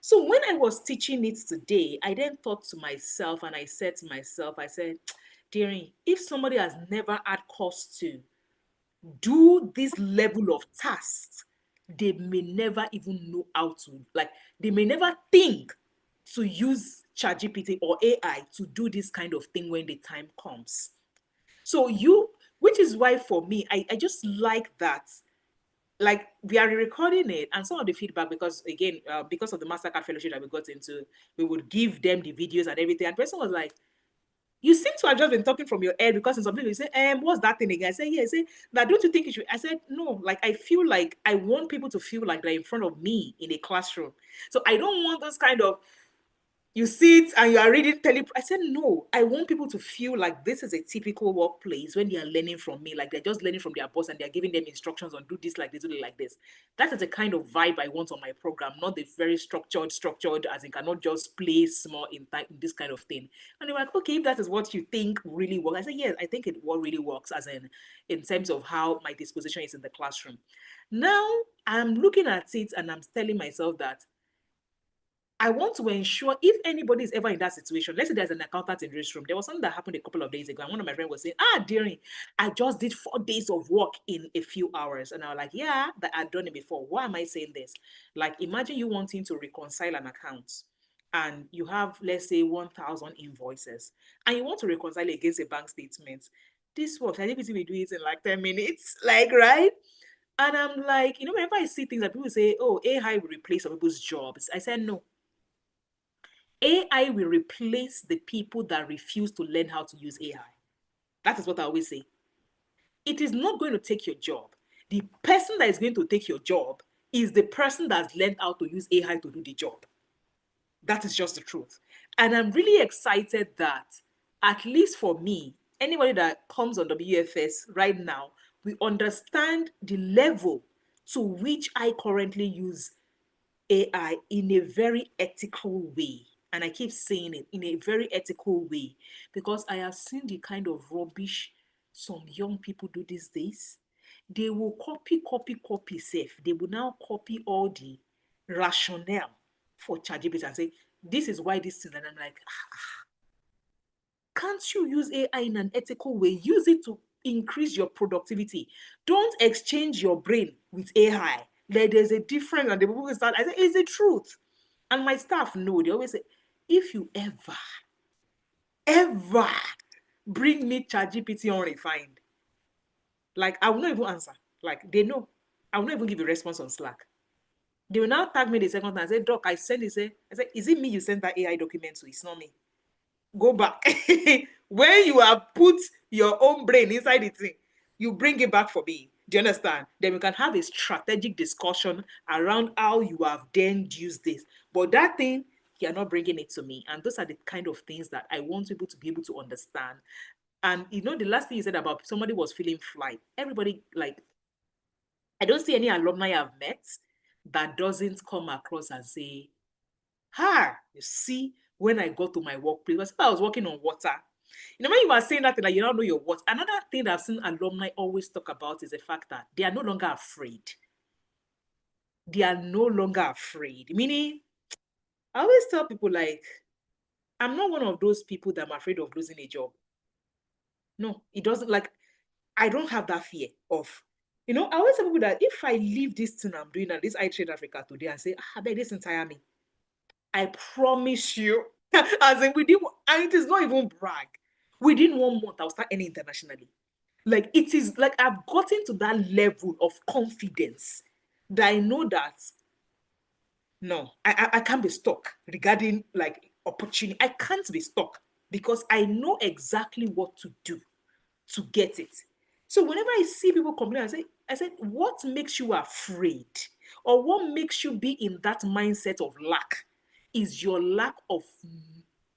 Speaker 2: So when I was teaching it today, I then thought to myself and I said to myself, I said, Dearing, if somebody has never had course to do this level of tasks, they may never even know how to, like, they may never think to use ChatGPT or AI to do this kind of thing when the time comes. So which is why for me, I just like that. Like we are recording it and some of the feedback, because again, because of the Mastercard fellowship that we got into, we would give them the videos and everything. And the person was like, you seem to have just been talking from your head, because in some people you say, what's that thing again? I say, yeah. I say, now don't you think you should? I said, no, like I feel like I want people to feel like they're in front of me in a classroom. So I don't want those kind of, you sit and you are reading I said, no, I want people to feel like this is a typical workplace when they are learning from me, like they're just learning from their boss and they're giving them instructions on do this like this, do it like this. That is the kind of vibe I want on my program, not the very structured, as in cannot just play small in this kind of thing. And they're like, okay, if that is what you think really works. I said, yes, I think it really works, as in terms of how my disposition is in the classroom. Now I'm looking at it and I'm telling myself that I want to ensure if anybody is ever in that situation, let's say there's an accountant in this room. There was something that happened a couple of days ago, and one of my friends was saying, Dearing, I just did 4 days of work in a few hours. And I was like, yeah, that I'd done it before. Why am I saying this? Like, imagine you wanting to reconcile an account and you have, let's say, 1,000 invoices and you want to reconcile against a bank statement. this work, ChatGPT will do it in like 10 minutes. Like, right? And I'm like, whenever I see things that people say, oh, AI will replace some people's jobs, I said, no. AI will replace the people that refuse to learn how to use AI. That is what I always say. It is not going to take your job. The person that is going to take your job is the person that's learned how to use AI to do the job. That is just the truth. And I'm really excited that, at least for me, anybody that comes on WFS right now, we understand the level to which I currently use AI in a very ethical way. And I keep saying it, in a very ethical way, because I have seen the kind of rubbish some young people do these days. They will copy safe. They will now copy all the rationale for ChatGPT and say, this is why this thing. And I'm like, can't you use AI in an ethical way? Use it to increase your productivity. Don't exchange your brain with AI. Like, there's a difference, and the people will start. I say, it's the truth. And my staff know, they always say, if you ever bring me ChatGPT unrefined, like, I will not even answer. Like, they know. I will not even give a response on Slack. They will now tag me the second time and say, Doc, I sent it. I said, is it me you sent that AI document to? It's not me. Go back. When you have put your own brain inside the thing, you bring it back for me. Do you understand? Then we can have a strategic discussion around how you have then used this. But that thing, you're not bringing it to me. And those are the kind of things that I want people to be able to understand. And the last thing you said about somebody was feeling flight. Everybody, like, I don't see any alumni I've met that doesn't come across and say, you see, when I got to my workplace, I was working on water. When you are saying that, you don't know your what. Another thing that I've seen alumni always talk about is the fact that they are no longer afraid. They are no longer afraid. Meaning, I always tell people, like, I'm not one of those people that I'm afraid of losing a job. No, it doesn't, like, I don't have that fear of, I always tell people that if I leave this thing I'm doing and this I Trade Africa today and say, I bet this entire me, I promise you, as in and it is not even brag. Within 1 month, I'll start earning internationally. Like, it is like I've gotten to that level of confidence that I know that no, I can't be stuck regarding like opportunity. I can't be stuck because I know exactly what to do to get it. So whenever I see people complain, I said, what makes you afraid? Or what makes you be in that mindset of lack is your lack of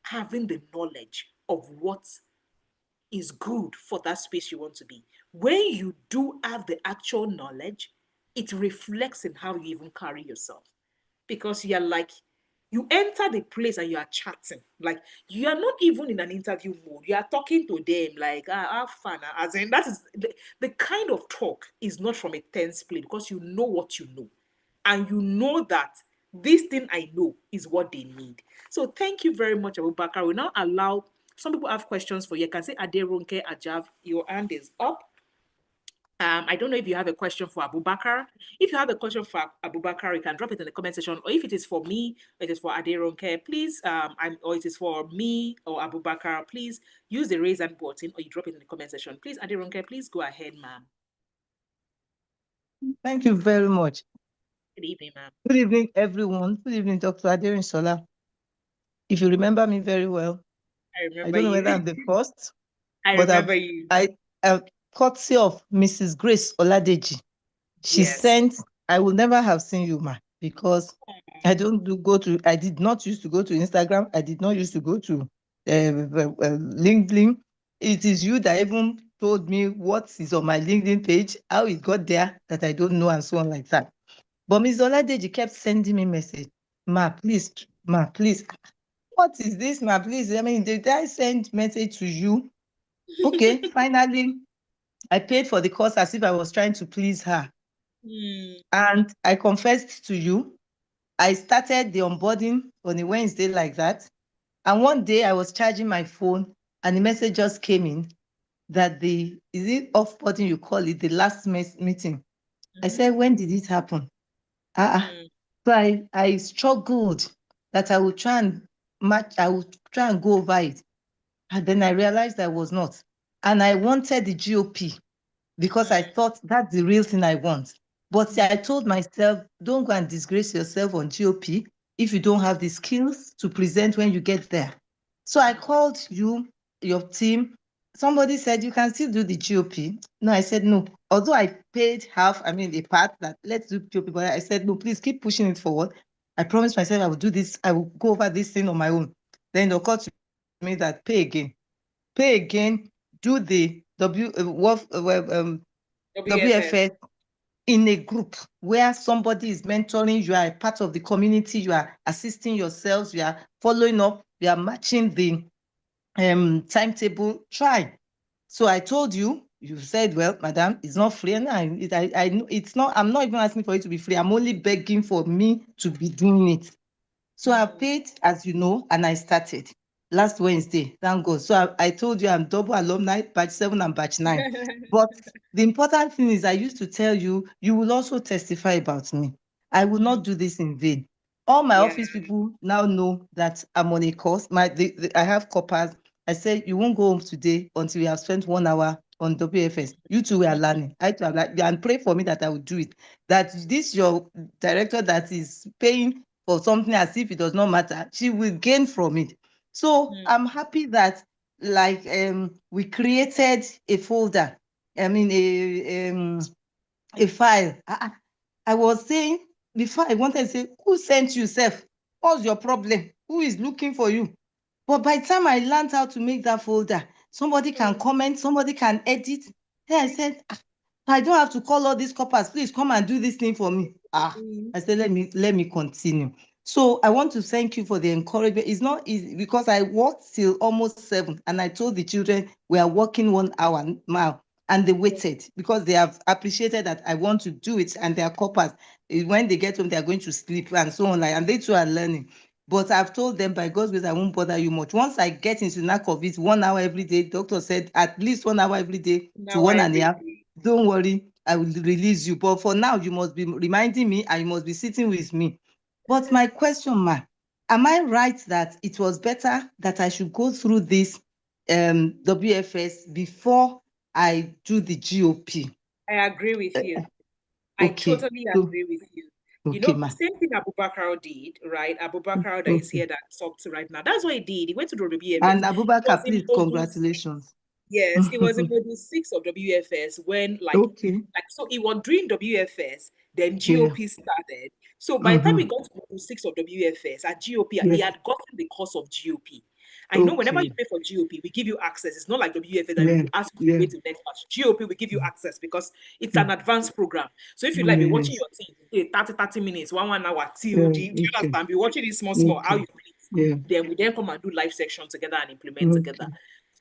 Speaker 2: having the knowledge of what is good for that space you want to be. When you do have the actual knowledge, it reflects in how you even carry yourself. Because you're like, you enter the place and you are chatting. Like, you are not even in an interview mode. You are talking to them like, have fun. As in, that is the kind of talk is not from a tense place because you know what you know. And you know that this thing I know is what they need. So thank you very much, Abubakar. We'll now allow some people have questions for you. You can say Aderonke Ajav, your hand is up. I don't know if you have a question for Abubakar. If you have a question for Abubakar, you can drop it in the comment section. Or if it is for me, it is for Aderonke, please, or it is for me or Abubakar, please use the raise hand button or you drop it in the comment section. Please, Aderonke, please go ahead, ma'am.
Speaker 3: Thank you very much.
Speaker 2: Good evening, ma'am.
Speaker 3: Good evening, everyone. Good evening, Dr. Aderinsola. If you remember me very well, I don't know whether I'm the first,
Speaker 2: but remember you.
Speaker 3: I courtesy of Mrs. Grace Oladeji. She sent, I will never have seen you, ma, because I did not used to go to Instagram. I did not used to go to LinkedIn. It is you that even told me what is on my LinkedIn page, how it got there, that I don't know, and so on like that. But Ms. Oladeji kept sending me message, ma, please, what is this, ma, please? I mean, did I send message to you? Okay, finally, I paid for the course as if I was trying to please her. And I confessed to you, I started the onboarding on a Wednesday like that. And one day I was charging my phone and the message just came in that is it off button you call it, the last meeting. I said, when did it happen? So I struggled that I would try and go over it. And then I realized I was not. and I wanted the GOP because I thought that's the real thing I want. But I told myself, don't go and disgrace yourself on GOP if you don't have the skills to present when you get there. So I called you, your team. Somebody said you can still do the GOP. No, I said no. Although I paid half, a part that let's do GOP, but I said no, please keep pushing it forward. I promised myself I will do this, I will go over this thing on my own. Then it occurred to me that pay again, do the WFS in a group where somebody is mentoring, you are a part of the community, you are assisting yourselves, you are following up, you are matching the timetable. Try. So I told you, you said, well, madam, it's not free. And I know it's not, I'm not even asking for it to be free. I'm only begging for me to be doing it. So I paid, as you know, and I started last Wednesday. Thank God. So I told you I'm double alumni, batch 7 and batch 9. But the important thing is I used to tell you, you will also testify about me. I will not do this in vain. All my office people now know that I'm on a course. I have coppers. I said, you won't go home today until you have spent 1 hour on WFS. You two are learning. And pray for me that I will do it. That this your director that is paying for something as if it does not matter, she will gain from it. So I'm happy that we created a folder, a file. I was saying before, I wanted to say, who sent you, Seth? What's your problem? Who is looking for you? But by the time I learned how to make that folder, somebody can comment, somebody can edit. Then I said, I don't have to call all these coppers. Please come and do this thing for me. I said, let me continue. So I want to thank you for the encouragement. It's not easy because I worked till almost 7 and I told the children we are working 1 hour now. And they waited because they have appreciated that I want to do it, and they are coppers. When they get home, they are going to sleep and so on. And they too are learning. But I've told them, by God's grace, I won't bother you much. Once I get into the knack of it, 1 hour every day, doctor said at least 1 hour every day to 1.5. Don't worry, I will release you. But for now, you must be reminding me and you must be sitting with me. But my question, ma, am I right that it was better that I should go through this WFS before I do the GOP?
Speaker 2: I agree with you. I totally agree with you. You know, same thing Abubakar did, right? Abubakar that is here that talked to right now. That's what he did. He went to the WFS.
Speaker 3: And Abubakar, please, congratulations.
Speaker 2: Yes, it was in module 6 of WFS when so he was doing WFS, then GOP started. So by the time he got to module 6 of WFS at GOP, he had gotten the course of GOP. And you know, whenever you pay for GOP, we give you access. It's not like WFS that we ask you to wait till next batch. GOP, we give you access because it's an advanced program. So if you like, be watching your team 30 minutes, 1 hour, till do you understand? Be watching it small, how you please. Then we then come and do live section together and implement together.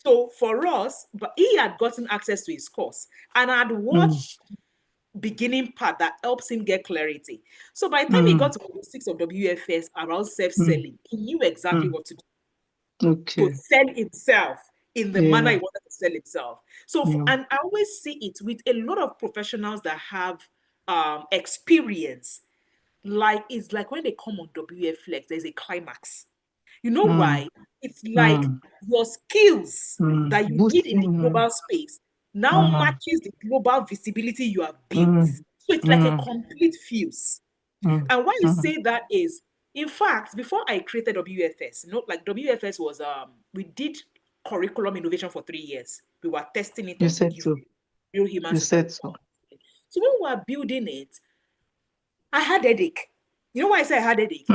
Speaker 2: So for us, but he had gotten access to his course and had watched beginning part that helps him get clarity. So by the time he got to module 6 of WFS around self-selling, he knew exactly what to do. To sell himself in the manner he wanted to sell himself. So, and I always see it with a lot of professionals that have experience. It's like when they come on WF Flex, there's a climax. You know why? It's like your skills that you need in the global space now matches the global visibility you have built. So it's like a complete fuse. And why I say that is, in fact, before I created WFS, WFS was, we did curriculum innovation for 3 years. We were testing it on real humans. So when we were building it, I had headache. You know why I say I had headache?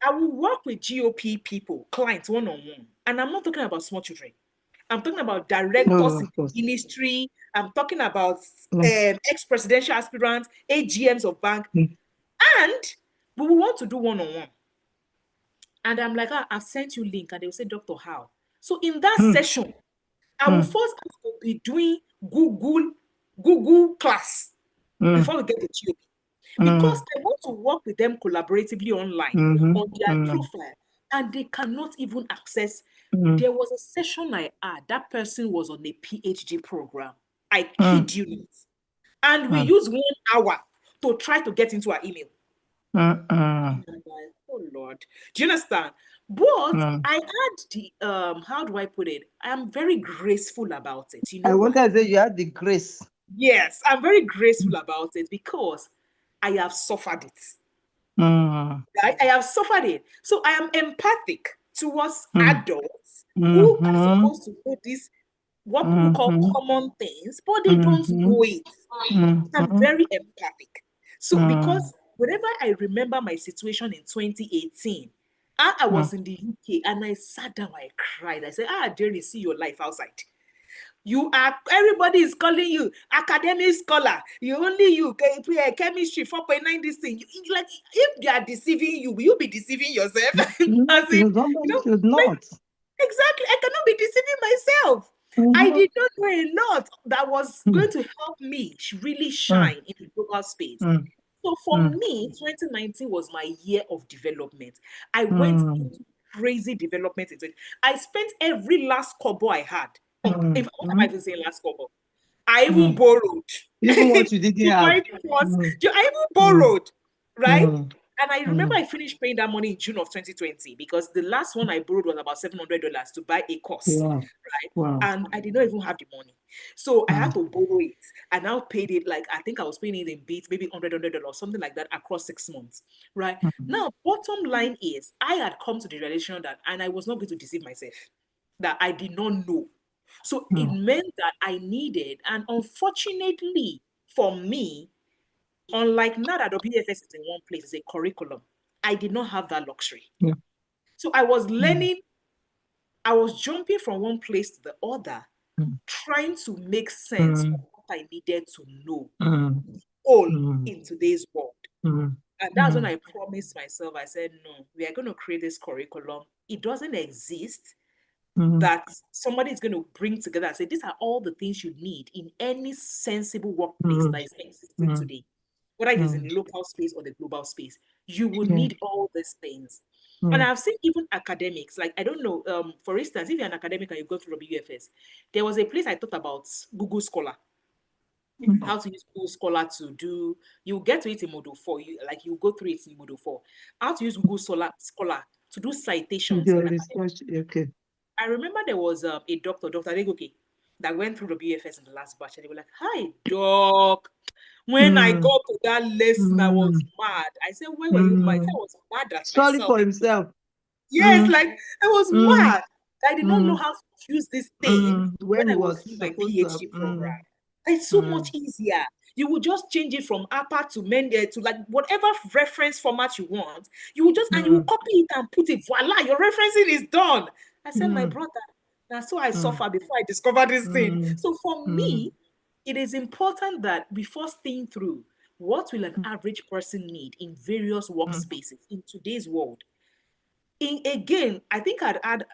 Speaker 2: I will work with GOP people, clients one-on-one. And I'm not talking about small children. I'm talking about directors in the ministry. I'm talking about ex-presidential aspirants, AGMs of bank. And we will want to do one-on-one. And I'm like, I've sent you link. And they'll say, Dr. How? So in that session, I will first have to be doing Google class before we get to GOP. Because I want to work with them collaboratively online on their profile. And they cannot even access. There was a session I had. That person was on a PhD program. I kid you not. And we used 1 hour to try to get into our email. And I'm like, oh Lord. Do you understand? But I had the how do I put it? I'm very graceful about it. You know
Speaker 3: I
Speaker 2: why?
Speaker 3: wanted to say you had the grace.
Speaker 2: Yes, I'm very graceful about it because I have suffered it. Right? I have suffered it. So I am empathic towards adults who are supposed to know this, what people call common things, but they don't know it. I'm very empathic. So because whenever I remember my situation in 2018, I was in the UK and I sat down, I cried. I said, Jerry, see your life outside. You are, everybody is calling you academic scholar. You chemistry 4.9 this thing. Like, if they are deceiving you, will you be deceiving yourself? As in,
Speaker 3: Somebody should not.
Speaker 2: Exactly, I cannot be deceiving myself. I did not know a lot that was going to help me really shine in the global space. So for me, 2019 was my year of development. I went into crazy development into it. I spent every last kobo I had. What am I even saying last kobo? I even borrowed.
Speaker 3: Even what you didn't have.
Speaker 2: I even borrowed, right? And I remember I finished paying that money in June of 2020 because the last one I borrowed was about $700 to buy a course, right?
Speaker 3: Wow.
Speaker 2: And I did not even have the money. So I had to borrow it. I now paid it, like, I think I was paying it in bits, maybe $100 or something like that across 6 months, right? Now, bottom line is I had come to the realization that, and I was not going to deceive myself, that I did not know. So it meant that I needed, and unfortunately for me, unlike now that WFS is in one place, it's a curriculum, I did not have that luxury. So I was learning, I was jumping from one place to the other, trying to make sense of what I needed to know all in today's world. And that's when I promised myself, I said, no, we are going to create this curriculum. It doesn't exist that somebody is going to bring together and say, these are all the things you need in any sensible workplace that is existing today, whether it is in the local space or the global space. You would need all these things. And I've seen even academics, like, I don't know, for instance, if you're an academic and you go through WFS, there was a place I thought about Google Scholar. How to use Google Scholar to do, you get to it in Module 4, you go through it in Module 4. How to use Google Scholar to do citations.
Speaker 3: Okay.
Speaker 2: I remember there was a doctor, Dr. Regoke, that went through the WFS in the last batch, and they were like, hi, doc. When I got to that lesson, I was mad. I said, where were you mad? I was mad at
Speaker 3: Sorry
Speaker 2: myself.
Speaker 3: for himself.
Speaker 2: Yes, like, I was mad. I did not know how to use this thing when I was doing my PhD program. It's so much easier. You will just change it from APA to Mende to, like, whatever reference format you want. You will just, and you will copy it and put it. Voila, your referencing is done. I said, my brother, that's so I suffer before I discover this thing. So for me, it is important that before staying through, what will an average person need in various workspaces in today's world? Again, I think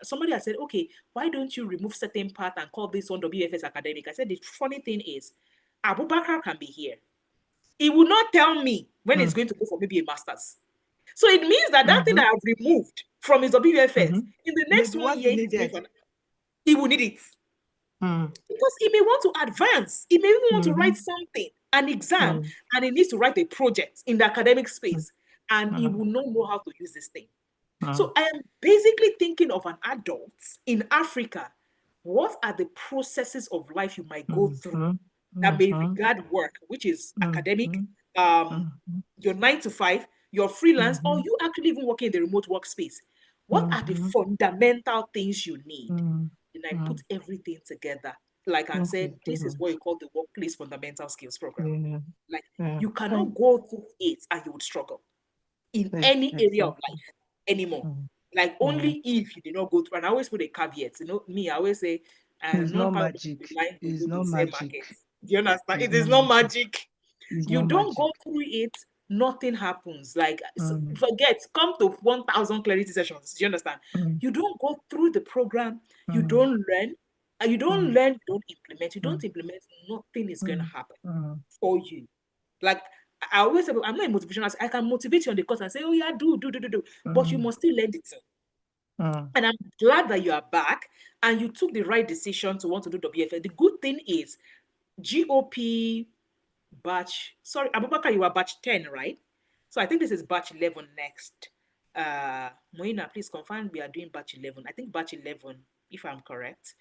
Speaker 2: somebody had said, okay, why don't you remove certain part and call this one WFS academic? I said, the funny thing is, Abubakar can be here. He will not tell me when he's going to go for maybe a master's. So it means that that thing I have removed from his WFS, in the next 1 year, he will need it. Because he may want to advance. He may even want to write something, an exam, and he needs to write a project in the academic space, and he will not know how to use this thing. So I am basically thinking of an adult in Africa. What are the processes of life you might go through that may regard work, which is academic, your 9 to 5, your freelance, or you actually even working in the remote workspace? What are the fundamental things you need? And I put everything together. Like I said, this is what you call the Workplace Fundamental Skills Program. Like, you cannot go through it and you would struggle in any area of life anymore. Like, only if you did not go through. And I always put a caveat. You know, me, I always say,
Speaker 3: it's not magic.
Speaker 2: It's not magic. Do you understand? It is not magic. You don't go through it, nothing happens. Like, forget, come to 1,000 clarity sessions. Do you understand? You don't go through the program, you don't learn, and you don't learn, you don't implement. You don't implement, nothing is going to happen for you. Like, I always say, I'm not a motivational. I can motivate you on the course and say, oh yeah, do. But you must still learn the thing. And I'm glad that you are back and you took the right decision to want to do WFS. The good thing is GOP batch, sorry, Abubakar, you are batch 10, right? So I think this is batch 11 next. Moina, please confirm we are doing batch 11. I think batch 11, if I'm correct,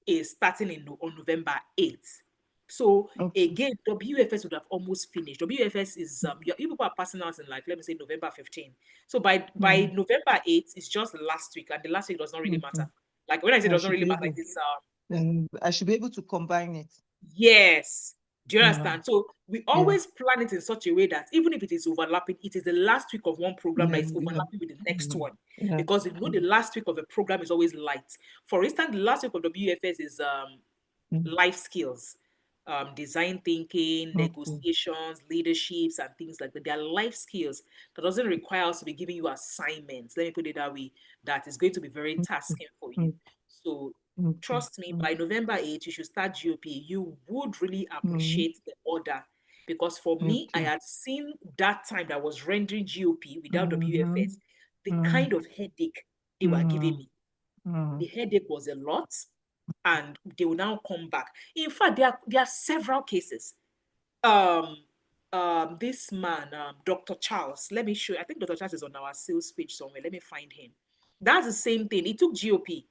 Speaker 2: is starting on November 8th. So
Speaker 3: Okay.
Speaker 2: again, WFS would have almost finished. WFS is you people are passing out in, like, let me say November 15. So by November 8th, it's just last week, and the last week does not really matter. Like when I say it doesn't really matter, it's
Speaker 3: I should be able to combine it.
Speaker 2: yes. Do you understand? So we always plan it in such a way that even if it is overlapping, it is the last week of one program that is overlapping with the next one. Because you know the last week of a program is always light. For instance, the last week of WFS is life skills, design thinking, negotiations, leaderships, and things like that. They are life skills that doesn't require us to be giving you assignments. Let me put it that way. That is going to be very tasking for you. So trust me, by November 8th, you should start GOP. You would really appreciate the order. Because for me, I had seen that time that I was rendering GOP without WFS, the kind of headache they were giving me. The headache was a lot, and they will now come back. In fact, there are several cases. This man, Dr. Charles, let me show you. I think Dr. Charles is on our sales page somewhere. Let me find him. That's the same thing. He took GOP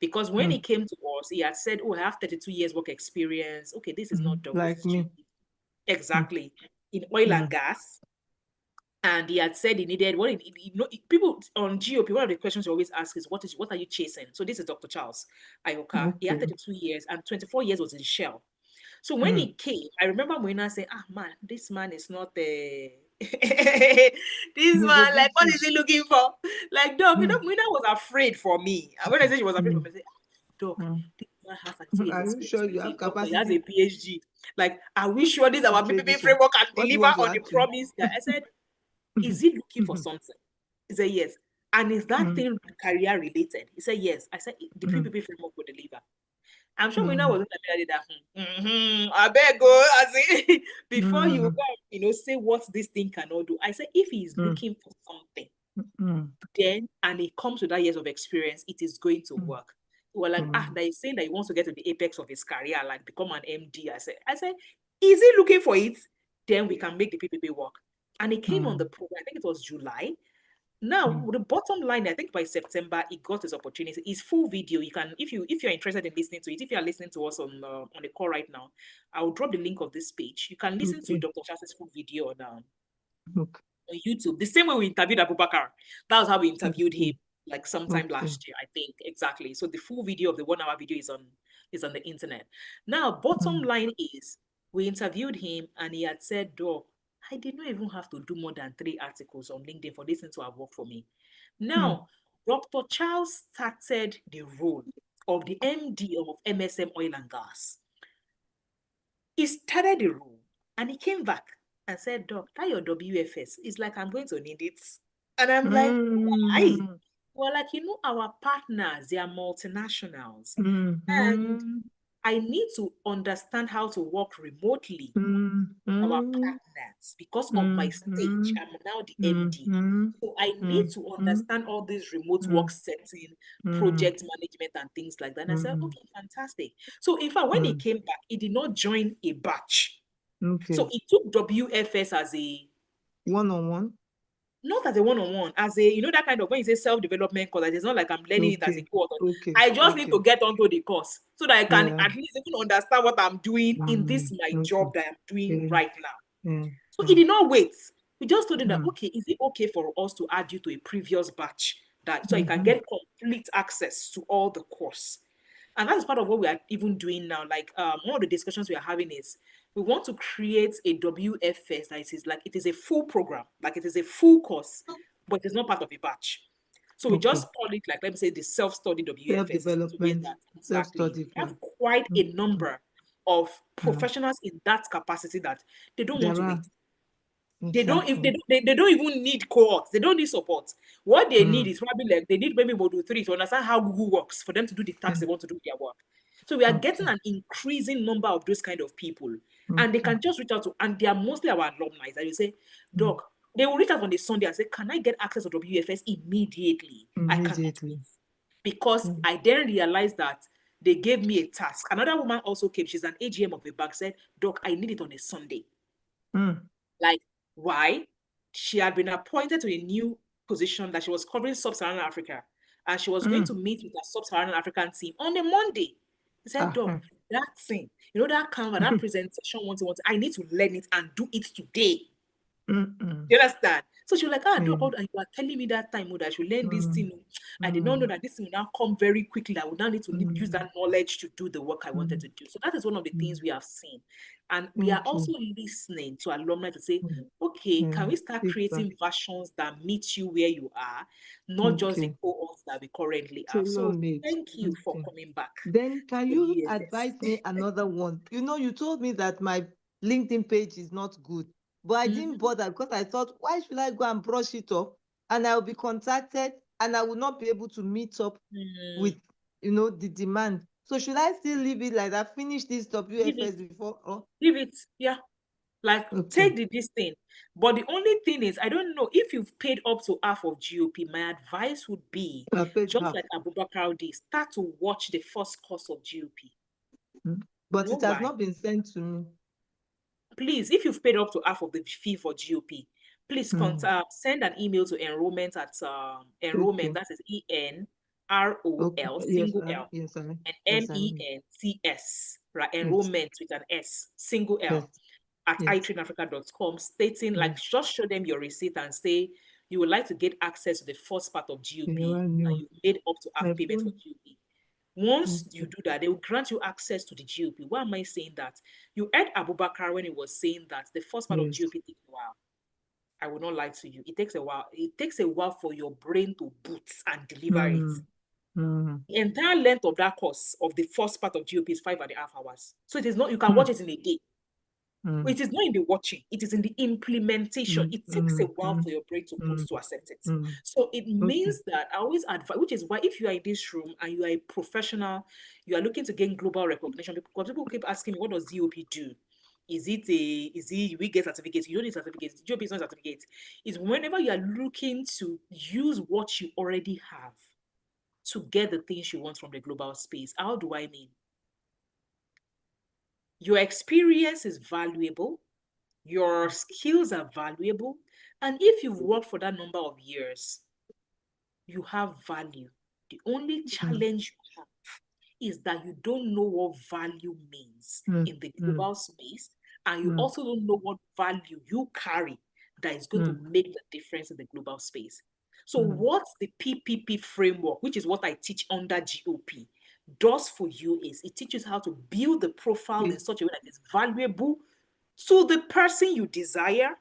Speaker 2: because when he came to us, he had said, "Oh, I have 32 years work experience." Okay, this is not double.
Speaker 3: Like me.
Speaker 2: Exactly. In oil and gas. And he had said he needed people on GOP. One of the questions you always ask is, what are you chasing? So this is Dr. Charles Ayoka. He had 32 years and 24 years was in Shell. So when he came, I remember Moina saying, man, this man is not this man, like, what is he looking for? Like, Doc, Moina was afraid for me. And when I said she was afraid for me, I said, Doc, this man has 32 years
Speaker 3: Are you sure you have capacity?
Speaker 2: He has a PhD. Like, are we sure this our PPP framework can deliver on the promise that I said? Is he looking for something? He said, yes. And is that thing career related? He said, yes. I said, the PPP framework will deliver. I'm sure Moina wasn't that. I beg go, before you say what this thing cannot do. I said, if he's looking for something, then and it comes with that years of experience, it is going to work. Well, like that is saying that he wants to get to the apex of his career, like become an MD. I said, is he looking for it? Then we can make the PPP work. And it came on the program. I think it was July. Now, the bottom line, I think by September, he got his opportunity. His full video, you can, if you're interested in listening to it, if you are listening to us on the call right now, I'll drop the link of this page. You can listen to Dr. Charles' full video on YouTube. The same way we interviewed Abubakar. That was how we interviewed him, like sometime last year, I think. Exactly. So the full video of the 1 hour video is on the internet. Now, bottom line is, we interviewed him and he had said, Doc, I did not even have to do more than 3 articles on LinkedIn for this thing to have worked for me. Now, Dr. Charles started the role of the MD of MSM Oil and Gas. He started the role and he came back and said, Doc, that your WFS is like, I'm going to need it. And I'm like, why? Well, like, our partners, they are multinationals. And I need to understand how to work remotely our partners because of my stage. I'm now the MD. So I need to understand all these remote work setting, project management and things like that. And I said, okay, fantastic. So in fact, when he came back, he did not join a batch. So he took WFS as a
Speaker 3: one-on-one.
Speaker 2: Not as a one-on-one, as a, that kind of, when you say self-development course, it's not like I'm learning it as a course. I just need to get onto the course so that I can at least even understand what I'm doing in this my job that I'm doing right now. So he did not wait. We just told him that, okay, is it okay for us to add you to a previous batch so you can get complete access to all the course? And that's part of what we are even doing now. Like one of the discussions we are having is we want to create a WFS that is like, it is a full program, like it is a full course, but it's not part of a batch. So we just call it, like, let me say, the self-study WFS.
Speaker 3: Self-development,
Speaker 2: exactly. We have quite a number of professionals in that capacity that they don't want to wait. They don't even need cohorts. They don't need support. What they need is probably like they need maybe module 3 to understand how Google works for them to do the tasks they want to do their work. So we are getting an increasing number of those kind of people, and they can just reach out to, and they are mostly our alumni. And you say, Doc, they will reach out on the Sunday and say, can I get access to WFS immediately? I cannot wait. Because I then realized that they gave me a task. Another woman also came. She's an AGM of a bank. Said, Doc, I need it on a Sunday. Like, why? She had been appointed to a new position that she was covering Sub-Saharan Africa, and she was going to meet with a Sub-Saharan African team on a Monday. He said, Doc, that thing, you know, that Canva, that presentation, I need to learn it and do it today. You understand? So she was like, Doc, you are telling me that time that I should learn this thing. I did not know that this thing will now come very quickly. I would now need to use that knowledge to do the work I wanted to do. So that is one of the things we have seen. And we are also listening to alumni to say, okay, can we start creating versions that meet you where you are, not just the cohorts that we currently have. So thank you for coming back.
Speaker 3: Then can you advise me another one? You know, you told me that my LinkedIn page is not good, but I didn't bother because I thought, why should I go and brush it up? And I'll be contacted and I will not be able to meet up with, you know, the demand. So should I still leave it like that? Finish this WFS before?
Speaker 2: Leave it, yeah. Like, take this thing. But the only thing is, I don't know if you've paid up to half of GOP. My advice would be, just like Abubakar did, start to watch the first course of GOP.
Speaker 3: But it has not been sent to me.
Speaker 2: Please, if you've paid up to half of the fee for GOP, please send an email to enrollment at enrollment. That is ENROL, single L, and MENTS, right? Enrollment with an S, single L, at itrainafrica.com, stating, like, just show them your receipt and say you would like to get access to the first part of GOP, and you made up to half payment for GOP. Once you do that, they will grant you access to the GOP. Why am I saying that? You heard Abubakar when he was saying that the first part of GOP takes a while. I will not lie to you. It takes a while. It takes a while for your brain to boot and deliver it. The entire length of that course of the first part of GOP is 5.5 hours. So it is not, you can watch it in a day. It is not in the watching, it is in the implementation. It takes a while for your brain to put to accept it. So it means that I always advise, which is why if you are in this room and you are a professional, you are looking to gain global recognition, because people keep asking me, what does GOP do? We get certificates? You don't need certificates. GOP is not certificates. It's whenever you are looking to use what you already have to get the things you want from the global space. How do I mean? Your experience is valuable, your skills are valuable, and if you've worked for that number of years, you have value. The only challenge you have is that you don't know what value means in the global space, and you also don't know what value you carry that is going to make the difference in the global space. So what's the PPP framework, which is what I teach under GOP, does for you is it teaches how to build the profile in such a way that it's valuable to the person you desire.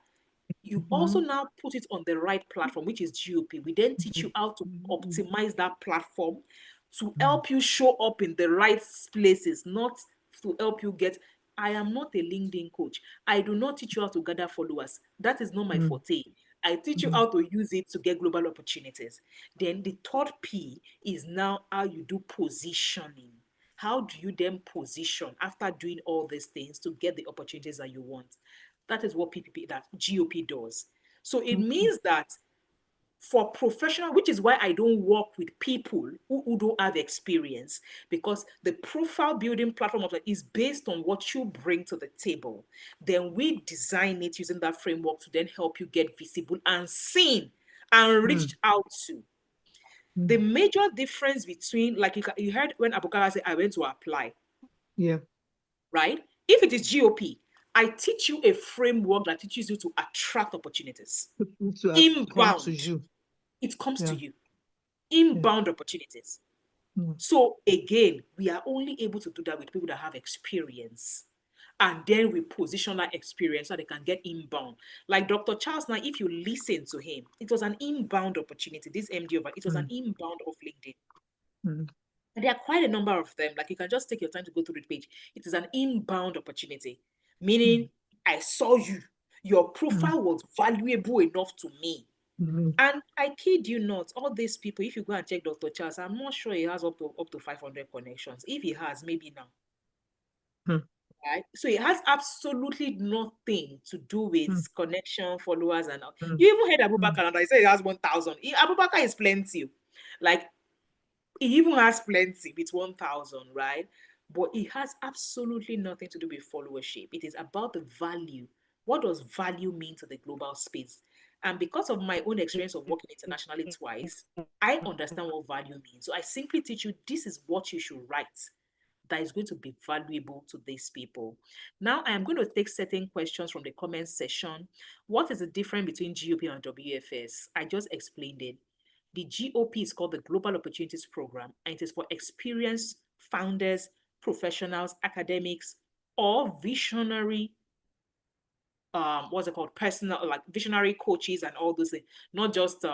Speaker 2: You also now put it on the right platform, which is GOP. We then teach you how to optimize that platform to help you show up in the right places, not to help you get. I am not a LinkedIn coach. I do not teach you how to gather followers. That is not my forte. I teach you how to use it to get global opportunities. Then the third P is now how you do positioning. How do you then position after doing all these things to get the opportunities that you want? That is what that GOP does. So it means that for professional, which is why I don't work with people who don't have experience, because the profile building platform of that is based on what you bring to the table. Then we design it using that framework to then help you get visible and seen and reached out to. The major difference between, like you heard when Abubakar said, I went to apply.
Speaker 3: Yeah.
Speaker 2: Right? If it is GOP, I teach you a framework that teaches you to attract opportunities. Inbound. To you. It comes to you. Inbound opportunities. So again, we are only able to do that with people that have experience. And then we position that experience so they can get inbound. Like Dr. Charles, now, if you listen to him, it was an inbound opportunity. This MD it was an inbound of LinkedIn. And there are quite a number of them. Like, you can just take your time to go through the page. It is an inbound opportunity, meaning I saw you. Your profile was valuable enough to me. And I kid you not, all these people, if you go and check Dr. Charles, I'm not sure he has up to 500 connections. If he has, maybe now. Right? So it has absolutely nothing to do with connection, followers, and all. You even heard Abubakar, and I say he has 1,000. Abubakar is plenty. Like, he even has plenty with 1,000, right? But it has absolutely nothing to do with followership. It is about the value. What does value mean to the global space? And because of my own experience of working internationally twice, I understand what value means. So I simply teach you this is what you should write that is going to be valuable to these people. Now I am going to take certain questions from the comment section. What is the difference between GOP and WFS? I just explained it. The GOP is called the Global Opportunities Program, and it is for experienced founders, professionals, academics, or visionary what's it called, personal, like visionary coaches and all those things, not just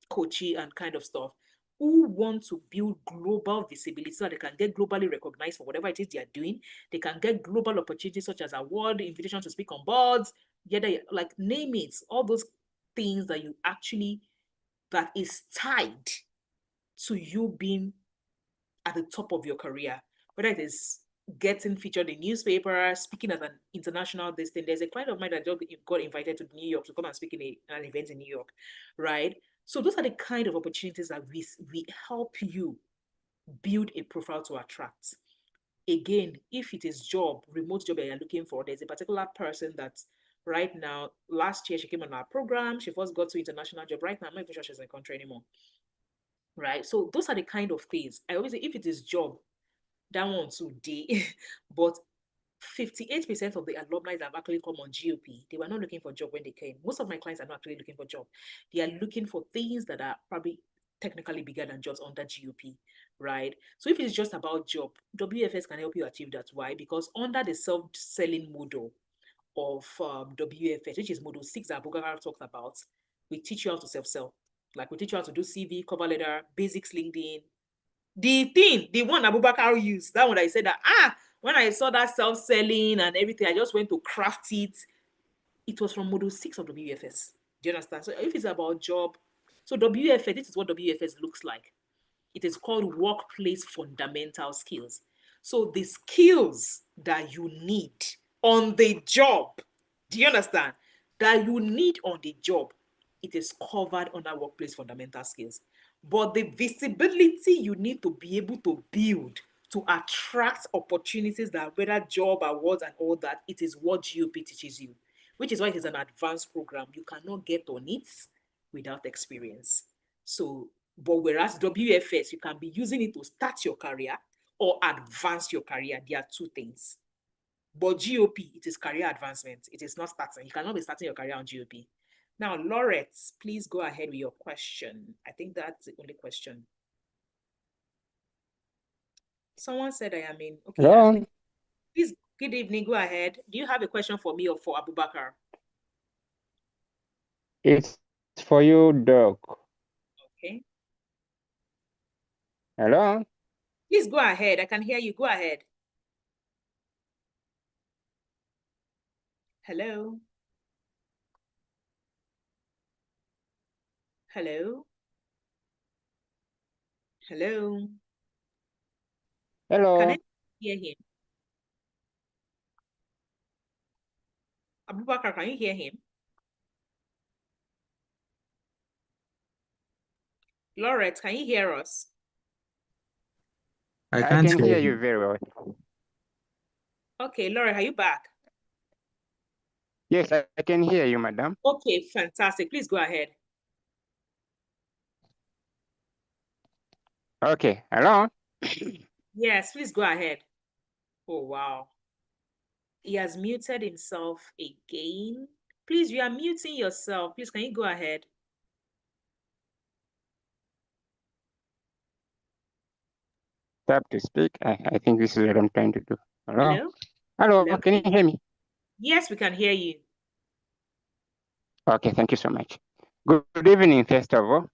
Speaker 2: coachy and kind of stuff, who want to build global visibility so that they can get globally recognized for whatever it is they are doing. They can get global opportunities such as award, invitation to speak on boards, like name it, all those things that you actually, that is tied to you being at the top of your career, whether it is getting featured in newspaper, speaking at an international this thing. There's a client of mine that just got invited to New York to come and speak in an event in New York, right? So those are the kind of opportunities that we help you build a profile to attract. Again, if it is remote job that you're looking for, there's a particular person that right now, last year she came on our program, she first got to international job. Right now, I'm not even sure she's in the country anymore. Right? So those are the kind of things. I always say if it is job, that one today, but 58% of the alumni that have actually come on GOP, they were not looking for a job when they came. Most of my clients are not actually looking for a job. They are looking for things that are probably technically bigger than jobs under GOP, right? So if it's just about job, WFS can help you achieve that. Why? Because under the self-selling model of WFS, which is model 6 that Abubakar talked about, we teach you how to self-sell. Like we teach you how to do CV, cover letter, basics LinkedIn. The one Abubakar used, that one that I said that, when I saw that self-selling and everything, I just went to craft it. It was from module 6 of WFS. Do you understand? So if it's about job, so WFS, this is what WFS looks like. It is called workplace fundamental skills. So the skills that you need on the job, do you understand? That you need on the job, it is covered under workplace fundamental skills. But the visibility you need to be able to build to attract opportunities that whether job, awards, and all that, it is what GOP teaches you, which is why it is an advanced program. You cannot get on it without experience. So, but whereas WFS, you can be using it to start your career or advance your career. There are two things. But GOP, it is career advancement. It is not starting. You cannot be starting your career on GOP. Now, Laurette, please go ahead with your question. I think that's the only question. Someone said I am in. Okay.
Speaker 4: Hello.
Speaker 2: Please, good evening. Go ahead. Do you have a question for me or for Abubakar?
Speaker 4: It's for you, Doc.
Speaker 2: Okay.
Speaker 4: Hello.
Speaker 2: Please go ahead. I can hear you. Go ahead. Hello. Hello. Hello.
Speaker 4: Hello.
Speaker 2: Can I hear him? Abubakar, can you hear him? Laurette, can you hear us?
Speaker 1: I
Speaker 4: can
Speaker 1: can't
Speaker 4: hear you very well.
Speaker 2: Okay, Laurette, are you back?
Speaker 4: Yes, I can hear you, madam.
Speaker 2: Okay, fantastic. Please go ahead.
Speaker 4: Okay, hello.
Speaker 2: Yes, please go ahead. Oh, wow. He has muted himself again. Please, you are muting yourself. Please, can you go ahead?
Speaker 4: Tap to speak. I think this is what I'm trying to do. Hello.
Speaker 2: Hello?
Speaker 4: Hello.
Speaker 2: Hello?
Speaker 4: Can you hear me?
Speaker 2: Yes, we can hear you.
Speaker 4: Okay, thank you so much. Good evening, first of all.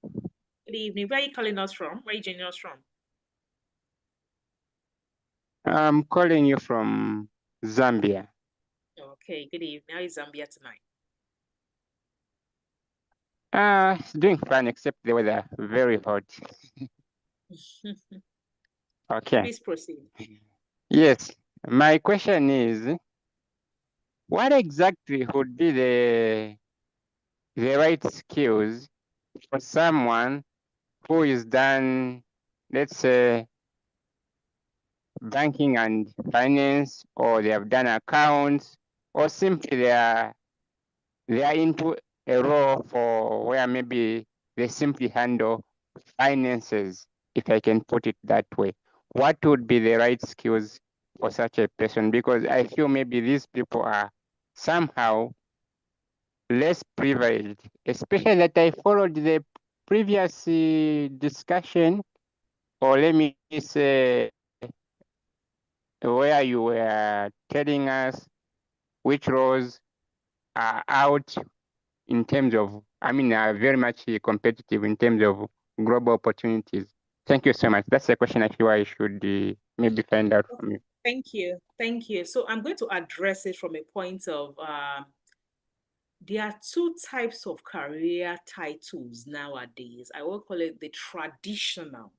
Speaker 2: Good evening. Where are you calling us from? Where are you joining us from?
Speaker 4: I'm calling you from Zambia.
Speaker 2: Okay, good evening. How is Zambia tonight?
Speaker 4: It's doing fine, except the weather very hot. Okay.
Speaker 2: Please proceed.
Speaker 4: Yes, my question is, what exactly would be the right skills for someone who is done, let's say, banking and finance, or they have done accounts, or simply they are into a role for where maybe they simply handle finances, if I can put it that way, what would be the right skills for such a person? Because I feel maybe these people are somehow less privileged, especially that I followed the previous discussion, or let me say, where you were telling us which roles are out in terms of, are very much competitive in terms of global opportunities. Thank you so much. That's a question I feel I should maybe find out from you.
Speaker 2: Thank you. Thank you. So I'm going to address it from a point of there are two types of career titles nowadays. I will call it the traditional,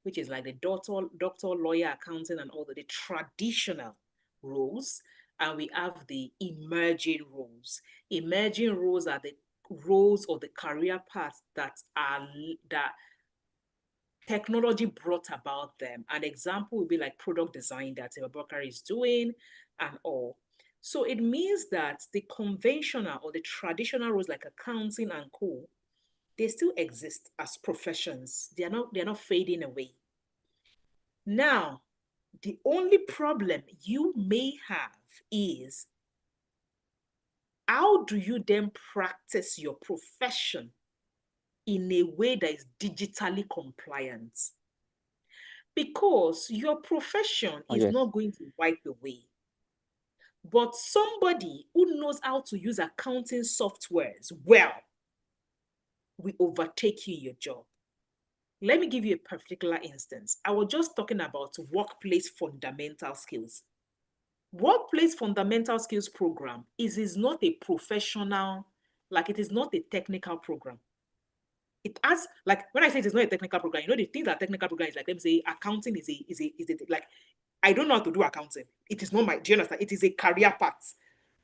Speaker 2: which is like the doctor, lawyer, accountant, and all the traditional roles. And we have the emerging roles. Emerging roles are the roles or the career paths that technology brought about them. An example would be like product design that Abubakar is doing and all. So it means that the conventional or the traditional roles like accounting and co, they still exist as professions. They're not fading away. Now, the only problem you may have is how do you then practice your profession in a way that is digitally compliant? Because your profession is not going to wipe away. But somebody who knows how to use accounting softwares well will overtake you in your job. Let me give you a particular instance. I was just talking about workplace fundamental skills. Workplace fundamental skills program is not a professional, like it is not a technical program. It has, like, when I say it is not a technical program, the things that technical program is like, let me say accounting is like, I don't know how to do accounting. It is not do you understand? It is a career path.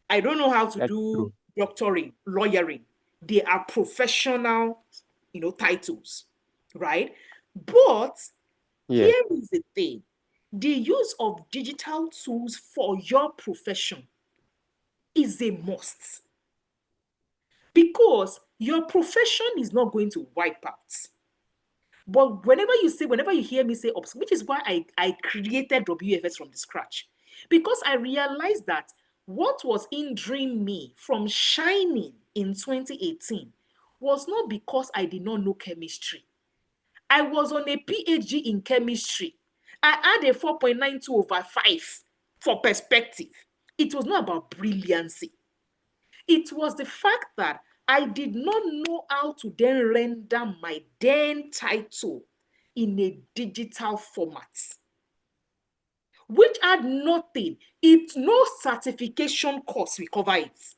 Speaker 2: I don't know how to do doctoring, lawyering. They are professional, titles, right? But here is the thing. The use of digital tools for your profession is a must. Because your profession is not going to wipe out. But whenever you hear me say ops, which is why I created WFS from the scratch, because I realized that what was hindering me from shining in 2018 was not because I did not know chemistry. I was on a PhD in chemistry. I had a 4.92 over 5 for perspective. It was not about brilliancy. It was the fact that I did not know how to then render my then title in a digital format, which had nothing. No certification course will cover it.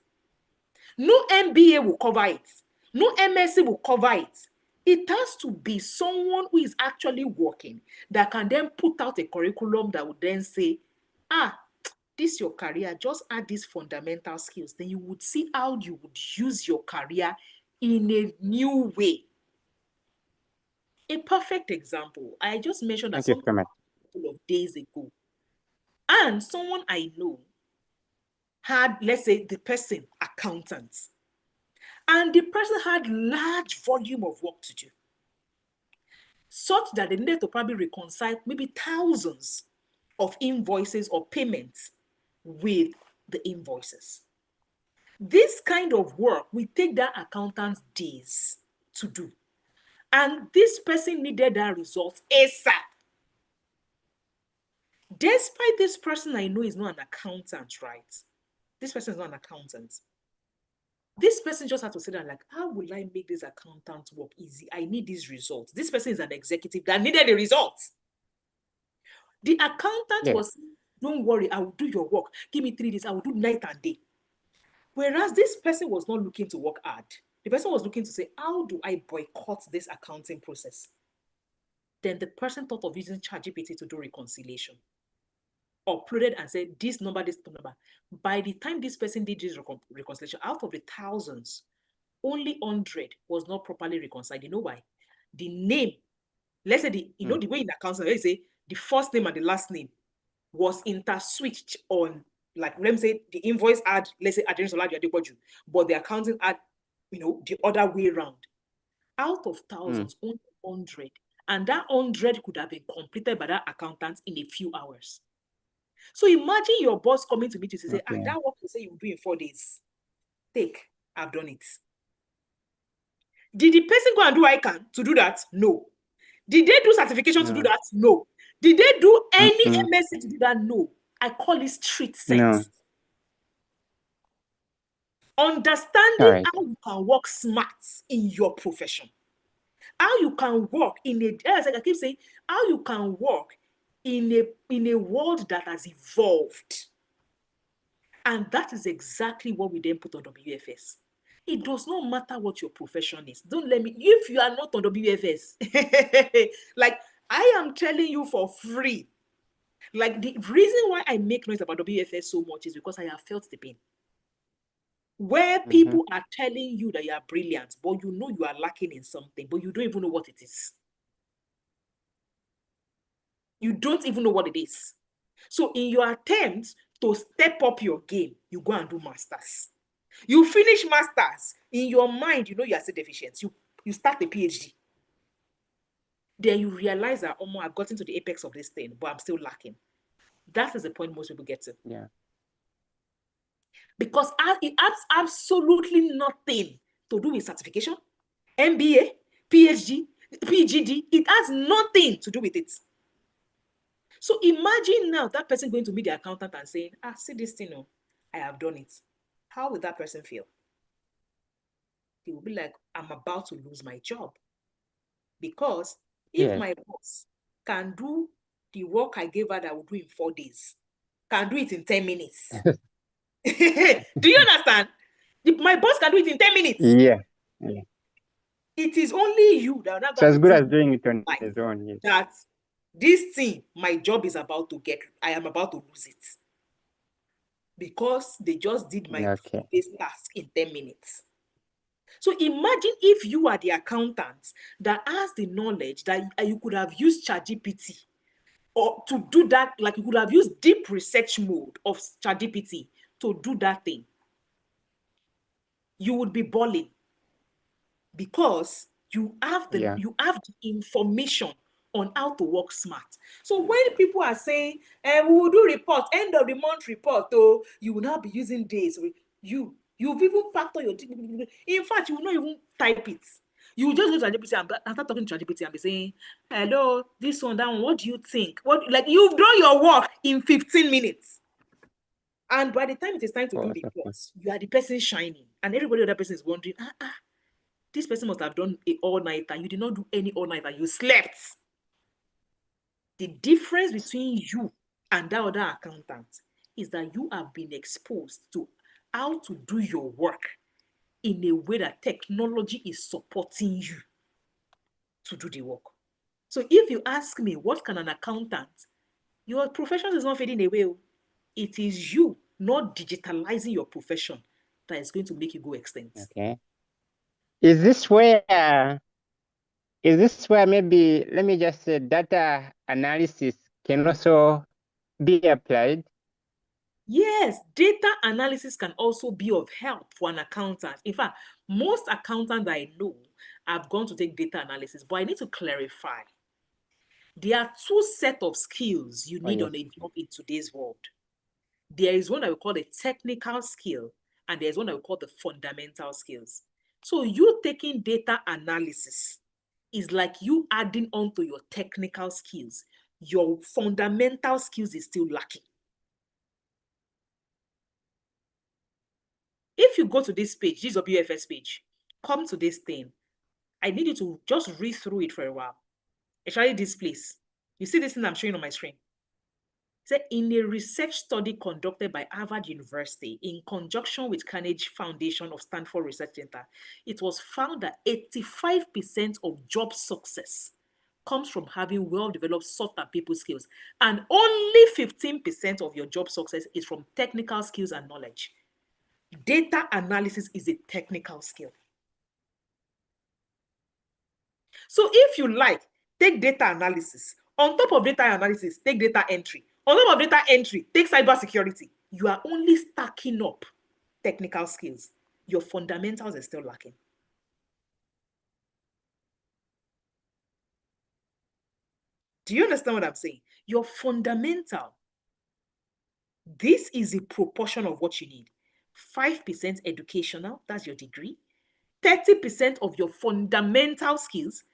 Speaker 2: No MBA will cover it. No MSc will cover it. It has to be someone who is actually working that can then put out a curriculum that would then say, this is your career, just add these fundamental skills. Then you would see how you would use your career in a new way. A perfect example, I just mentioned that something a couple of days ago. And someone I know had, let's say, the person accountant. And the person had large volume of work to do, such that they needed to probably reconcile maybe thousands of invoices or payments with the invoices. This kind of work will take that accountant's days to do. And this person needed that result ASAP. Despite this person I know is not an accountant, right? This person is not an accountant. This person just had to say that, like, how will I make this accountant work easy? I need these results. This person is an executive that needed the results. The accountant was, don't worry, I will do your work. Give me 3 days. I will do night and day. Whereas this person was not looking to work hard. The person was looking to say, how do I boycott this accounting process? Then the person thought of using ChatGPT to do reconciliation. Uploaded and said, this number. By the time this person did this reconciliation, out of the thousands, only 100 was not properly reconciled. You know why? The name, let's say the way in accounting, let's say the first name and the last name was interswitched on, like, let me say the invoice had, let's say, Adrian Soladi Adepoju, but the accounting had the other way around. Out of thousands, only 100. And that 100 could have been completed by that accountant in a few hours. So imagine your boss coming to me to say, that work you say you will do in 4 days. I've done it. Did the person go and do ICANN to do that? No. Did they do certification to do that? No. Did they do any MSc to do that? No. I call it street sense. Understanding how you can work smart in your profession. How you can work as I keep saying, how you can work in a world that has evolved. And that is exactly what we then put on WFS. It does not matter what your profession is. Don't let me, if you are not on WFS, like I am telling you for free. Like the reason why I make noise about WFS so much is because I have felt the pain. Where people are telling you that you are brilliant, but you know you are lacking in something, but you don't even know what it is. You don't even know what it is. So in your attempt to step up your game, you go and do masters. You finish masters, in your mind, you know you are still deficient. You start the PhD. Then you realize that, oh, I've gotten to the apex of this thing, but I'm still lacking. That is the point most people get to.
Speaker 4: Yeah.
Speaker 2: Because it has absolutely nothing to do with certification, MBA, PhD, PGD. It has nothing to do with it. So imagine now that person going to meet the accountant and saying, see this thing, I have done it. How would that person feel? He will be like, I'm about to lose my job. Because if my boss can do the work I gave her that I will do in 4 days, can do it in 10 minutes. Do you understand? My boss can do it in 10 minutes.
Speaker 4: Yeah.
Speaker 2: It is only you that are not
Speaker 4: so as good as doing it on his own. Yes.
Speaker 2: That this thing, my job is about to I am about to lose it. Because they just did my this task in 10 minutes. So imagine if you are the accountant that has the knowledge that you could have used ChatGPT or to do that, like you could have used deep research mode of ChatGPT to do that thing. You would be balling because you have the information on how to work smart. So when people are saying, we will do report, end of the month report, you will not be using days. You've even packed all your... In fact, you will not even type it. You will just go to ChatGPT and start talking to ChatGPT and be saying, hello, this one, that one, what do you think? Like you've done your work in 15 minutes. And by the time it is time to do the report, you are the person shining. And everybody other person is wondering, this person must have done an all-nighter. You did not do any all-nighter. You slept. The difference between you and that other accountant is that you have been exposed to how to do your work in a way that technology is supporting you to do the work. So if you ask me, what can an accountant? Your profession is not fading away. It is you not digitalizing your profession that is going to make you go extinct.
Speaker 4: Okay. Is this where maybe, let me just say, data analysis can also be applied?
Speaker 2: Yes, data analysis can also be of help for an accountant. In fact, most accountants I know have gone to take data analysis, but I need to clarify. There are 2 sets of skills you need on a job in today's world. There is one that we call the technical skill, and there's one that we call the fundamental skills. So you taking data analysis is like you adding on to your technical skills. Your fundamental skills is still lacking. If you go to this page, this is a WFS page, come to this thing. I need you to just read through it for a while. Especially this place. You see this thing I'm showing on my screen? So in a research study conducted by Harvard University in conjunction with Carnegie Foundation of Stanford Research Center, it was found that 85% of job success comes from having well-developed soft and people skills. And only 15% of your job success is from technical skills and knowledge. Data analysis is a technical skill. So if you like, take data analysis. On top of data analysis, take data entry. On top of data entry, take cybersecurity. You are only stacking up technical skills. Your fundamentals are still lacking. Do you understand what I'm saying? Your fundamental. This is a proportion of what you need. 5% educational, that's your degree. 30% of your fundamental skills.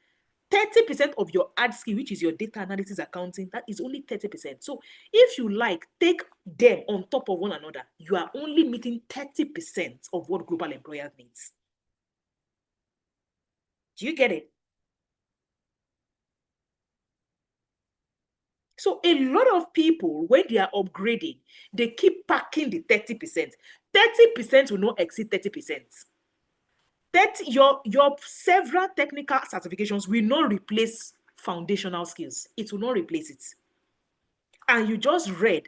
Speaker 2: 30% of your hard skill, which is your data analysis accounting, that is only 30%. So if you like, take them on top of one another, you are only meeting 30% of what global employers needs. Do you get it? So a lot of people, when they are upgrading, they keep packing the 30%. 30% will not exceed 30%. Your several technical certifications will not replace foundational skills. It will not replace it. And you just read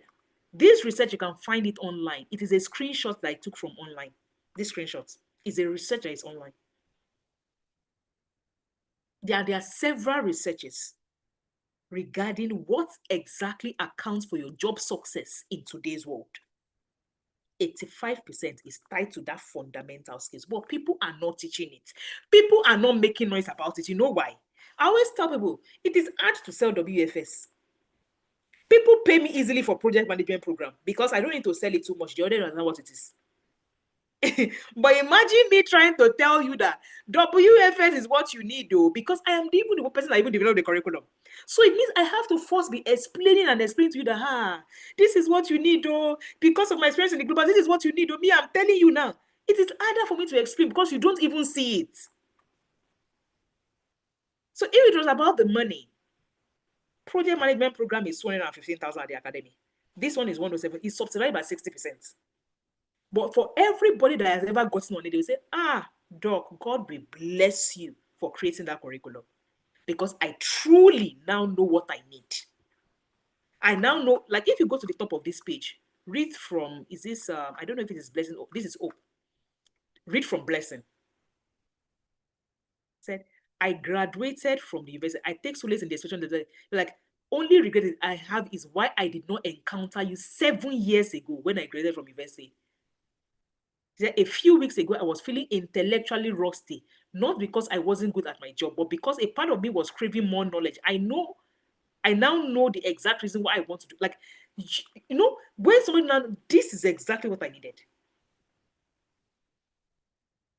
Speaker 2: this research, you can find it online. It is a screenshot that I took from online. This screenshot is a research that is online. There are several researches regarding what exactly accounts for your job success in today's world. 85% is tied to that fundamental skills, but people are not teaching it. People are not making noise about it. You know why? I always tell people, it is hard to sell WFS. People pay me easily for project management program because I don't need to sell it too much. The other understand what it is. But imagine me trying to tell you that WFS is what you need, though, because I am even the person that even developed the curriculum. So it means I have to first be explaining to you that, this is what you need, though, because of my experience in the global, this is what you need, though. Me, I'm telling you now. It is harder for me to explain because you don't even see it. So if it was about the money, project management program is 215,000 at the academy. This one is 107. It's subsidized by 60%. But for everybody that has ever gotten on it, they will say, Doc, God will bless you for creating that curriculum. Because I truly now know what I need. I now know, like if you go to the top of this page, read from, is this, I don't know if it is blessing, this is hope. Read from blessing. Said, I graduated from the university. I take solace in the expression that like, only regret I have is why I did not encounter you 7 years ago when I graduated from university. A few weeks ago, I was feeling intellectually rusty, not because I wasn't good at my job, but because a part of me was craving more knowledge. I now know the exact reason why I want to do. Like, when somebody now, this is exactly what I needed.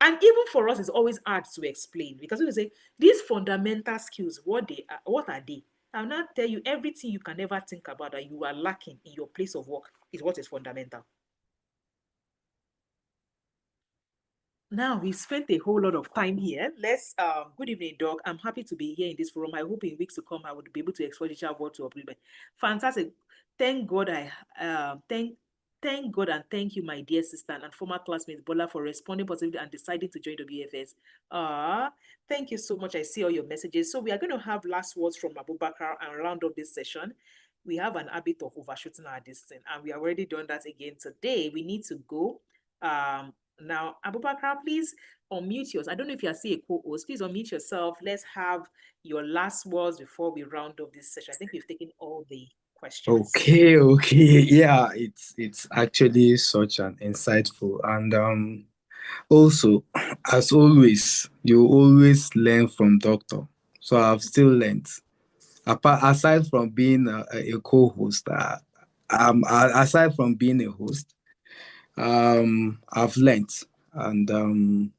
Speaker 2: And even for us, it's always hard to explain because we say these fundamental skills, what are they? I'll not tell you everything you can ever think about that you are lacking in your place of work is what is fundamental. Now, we spent a whole lot of time here. Let's, good evening, Doc. I'm happy to be here in this forum. I hope in weeks to come, I would be able to explore the word to upliftment. Fantastic. Thank God thank God and thank you, my dear sister and former classmate Bola, for responding positively and deciding to join WFS. Thank you so much. I see all your messages. So we are going to have last words from Abubakar and round up this session. We have an habit of overshooting our distance, and we have already done that again today. We need to go. Now, Abubakar, please unmute yours. I don't know if you are still a co-host. Please unmute yourself. Let's have your last words before we round up this session. I think we've taken all the questions.
Speaker 1: Okay. Yeah, it's actually such an insightful and also, as always, you always learn from Doctor. So I've still learned. Aside from being a co-host, aside from being a host, I've learned. And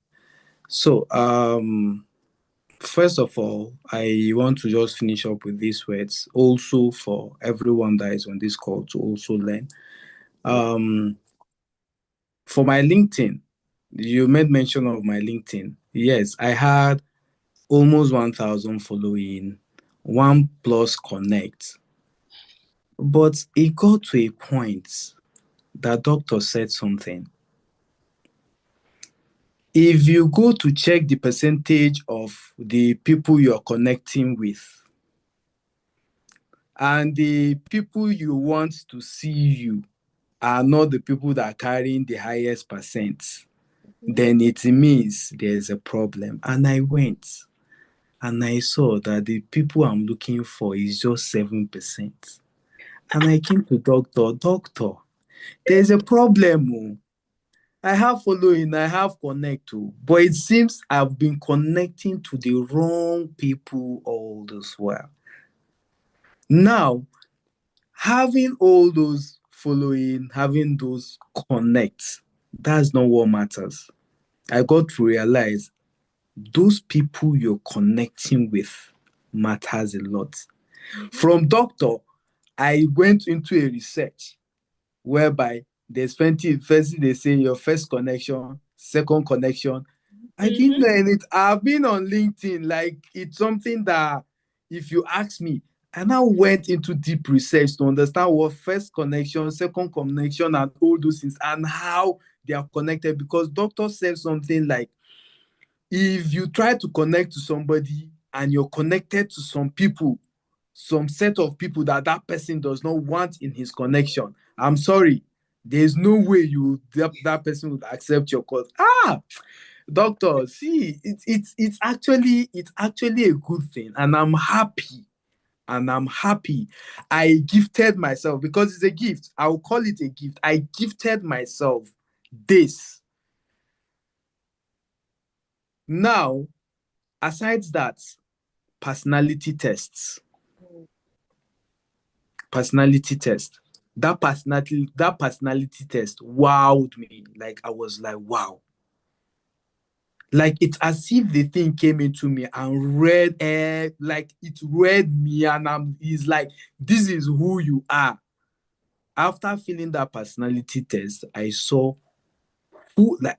Speaker 1: first of all, I want to just finish up with these words also for everyone that is on this call to also learn. For my LinkedIn, you made mention of my LinkedIn. Yes, I had almost 1,000 following, 1+ connect. But it got to a point that Doctor said something. If you go to check the percentage of the people you're connecting with and the people you want to see you are not the people that are carrying the highest percent, then it means there's a problem. And I went and I saw that the people I'm looking for is just 7%. And I came to Doctor, there's a problem. I have following, I have connect to, but it seems I've been connecting to the wrong people all this while. Now, having all those following, having those connects, that's not what matters. I got to realize those people you're connecting with matters a lot. From doctor, I went into a research whereby there's 20, first they say your first connection, second connection. I didn't know anything. I've been on LinkedIn, like it's something that if you ask me, I now went into deep research to understand what first connection, second connection, and all those things and how they are connected. Because doctor said something like, if you try to connect to somebody and you're connected to some people, some set of people that person does not want in his connection, I'm sorry, there's no way that person would accept your cause. Doctor, see, it's actually a good thing, and I'm happy. I gifted myself, because it's a gift. I'll call it a gift. I gifted myself this. Now, aside that, personality tests. That personality test wowed me. Like, I was like, wow. Like, it's as if the thing came into me and read me, and he's like, this is who you are. After filling that personality test, I saw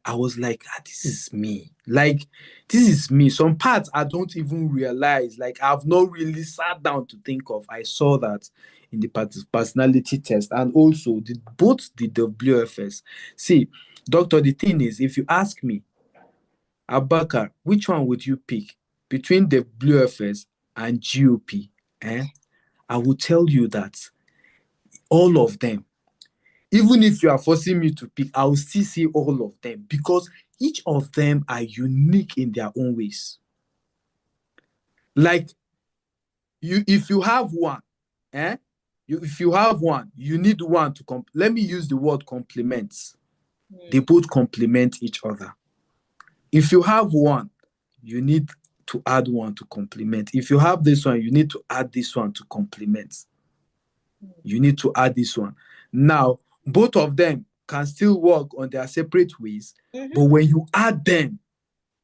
Speaker 1: I was like, this is me. Like, this is me. Some parts I don't even realize. Like, I've not really sat down to think of. I saw that in the personality test, and also both the WFS. See, doctor, the thing is, if you ask me, Abubakar, which one would you pick between the WFS and GOP? I will tell you that all of them, even if you are forcing me to pick, I will still say all of them, because each of them are unique in their own ways. Like, if you have one, you need one to let me use the word complements. They both complement each other. If you have one, you need to add one to complement. If you have this one, you need to add this one to complement. You need to add this one. Now, both of them can still work on their separate ways, but when you add them,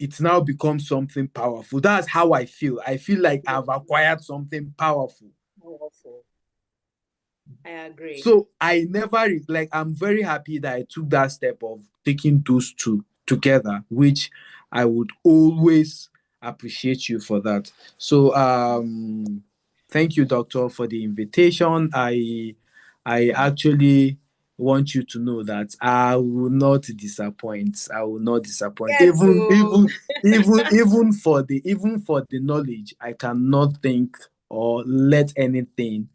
Speaker 1: it now becomes something powerful. That's how I feel. I feel like I've acquired something powerful.
Speaker 2: I agree.
Speaker 1: So I never, I'm very happy that I took that step of taking those two together, which I would always appreciate you for that. So thank you, doctor, for the invitation. I actually want you to know that I will not disappoint. I will not disappoint.
Speaker 2: Yes,
Speaker 1: even for the knowledge, I cannot think or let anything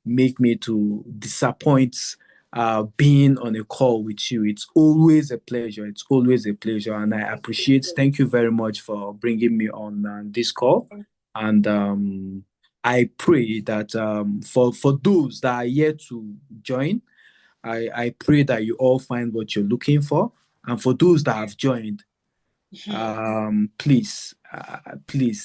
Speaker 1: make me to disappoint being on a call with you. It's always a pleasure. And I appreciate. Thank you very much for bringing me on this call. And I pray that for those that are yet to join, I pray that you all find what you're looking for. And for those that have joined, please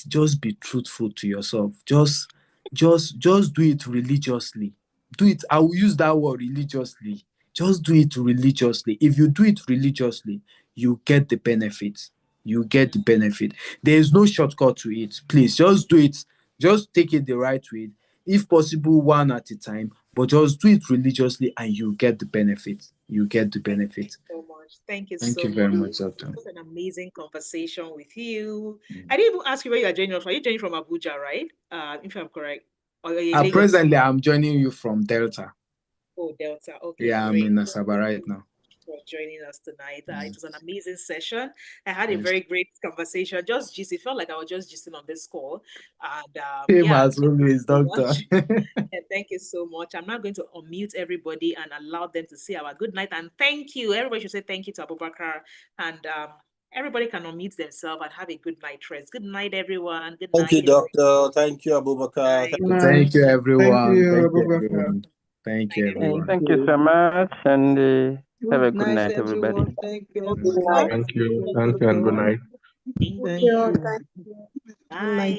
Speaker 1: just be truthful to yourself. Just do it religiously. Do it. I will use that word, religiously. Just do it religiously. If you do it religiously, you get the benefits. There is no shortcut to it. Please just do it. Just take it the right way. If possible, one at a time, but just do it religiously and you get the benefits. Thank you very much, doctor.
Speaker 2: It was an amazing conversation with you. I didn't even ask you where you are joining us from. You're joining from Abuja, right? If I'm correct.
Speaker 1: Presently, I'm joining you from Delta.
Speaker 2: Oh, Delta. Okay.
Speaker 1: Yeah,
Speaker 2: great.
Speaker 1: I'm in Asaba right now.
Speaker 2: For joining us tonight. It was an amazing session. I had a very great conversation. It felt like I was just gisting on this call. And
Speaker 1: as always, doctor.
Speaker 2: And thank you so much. I'm not going to unmute everybody and allow them to say our good night. And thank you. Everybody should say thank you to Abubakar. And everybody can unmute themselves and have a good night rest. Good night, everyone. Good night.
Speaker 5: Thank you, doctor. Thank you, Abubakar.
Speaker 1: Thank you, everyone.
Speaker 3: Thank you,
Speaker 1: everyone.
Speaker 4: Thank you so much, and have a good night, everybody.
Speaker 3: Thank you.
Speaker 6: Thank you, and good night.
Speaker 2: Thank you. Bye.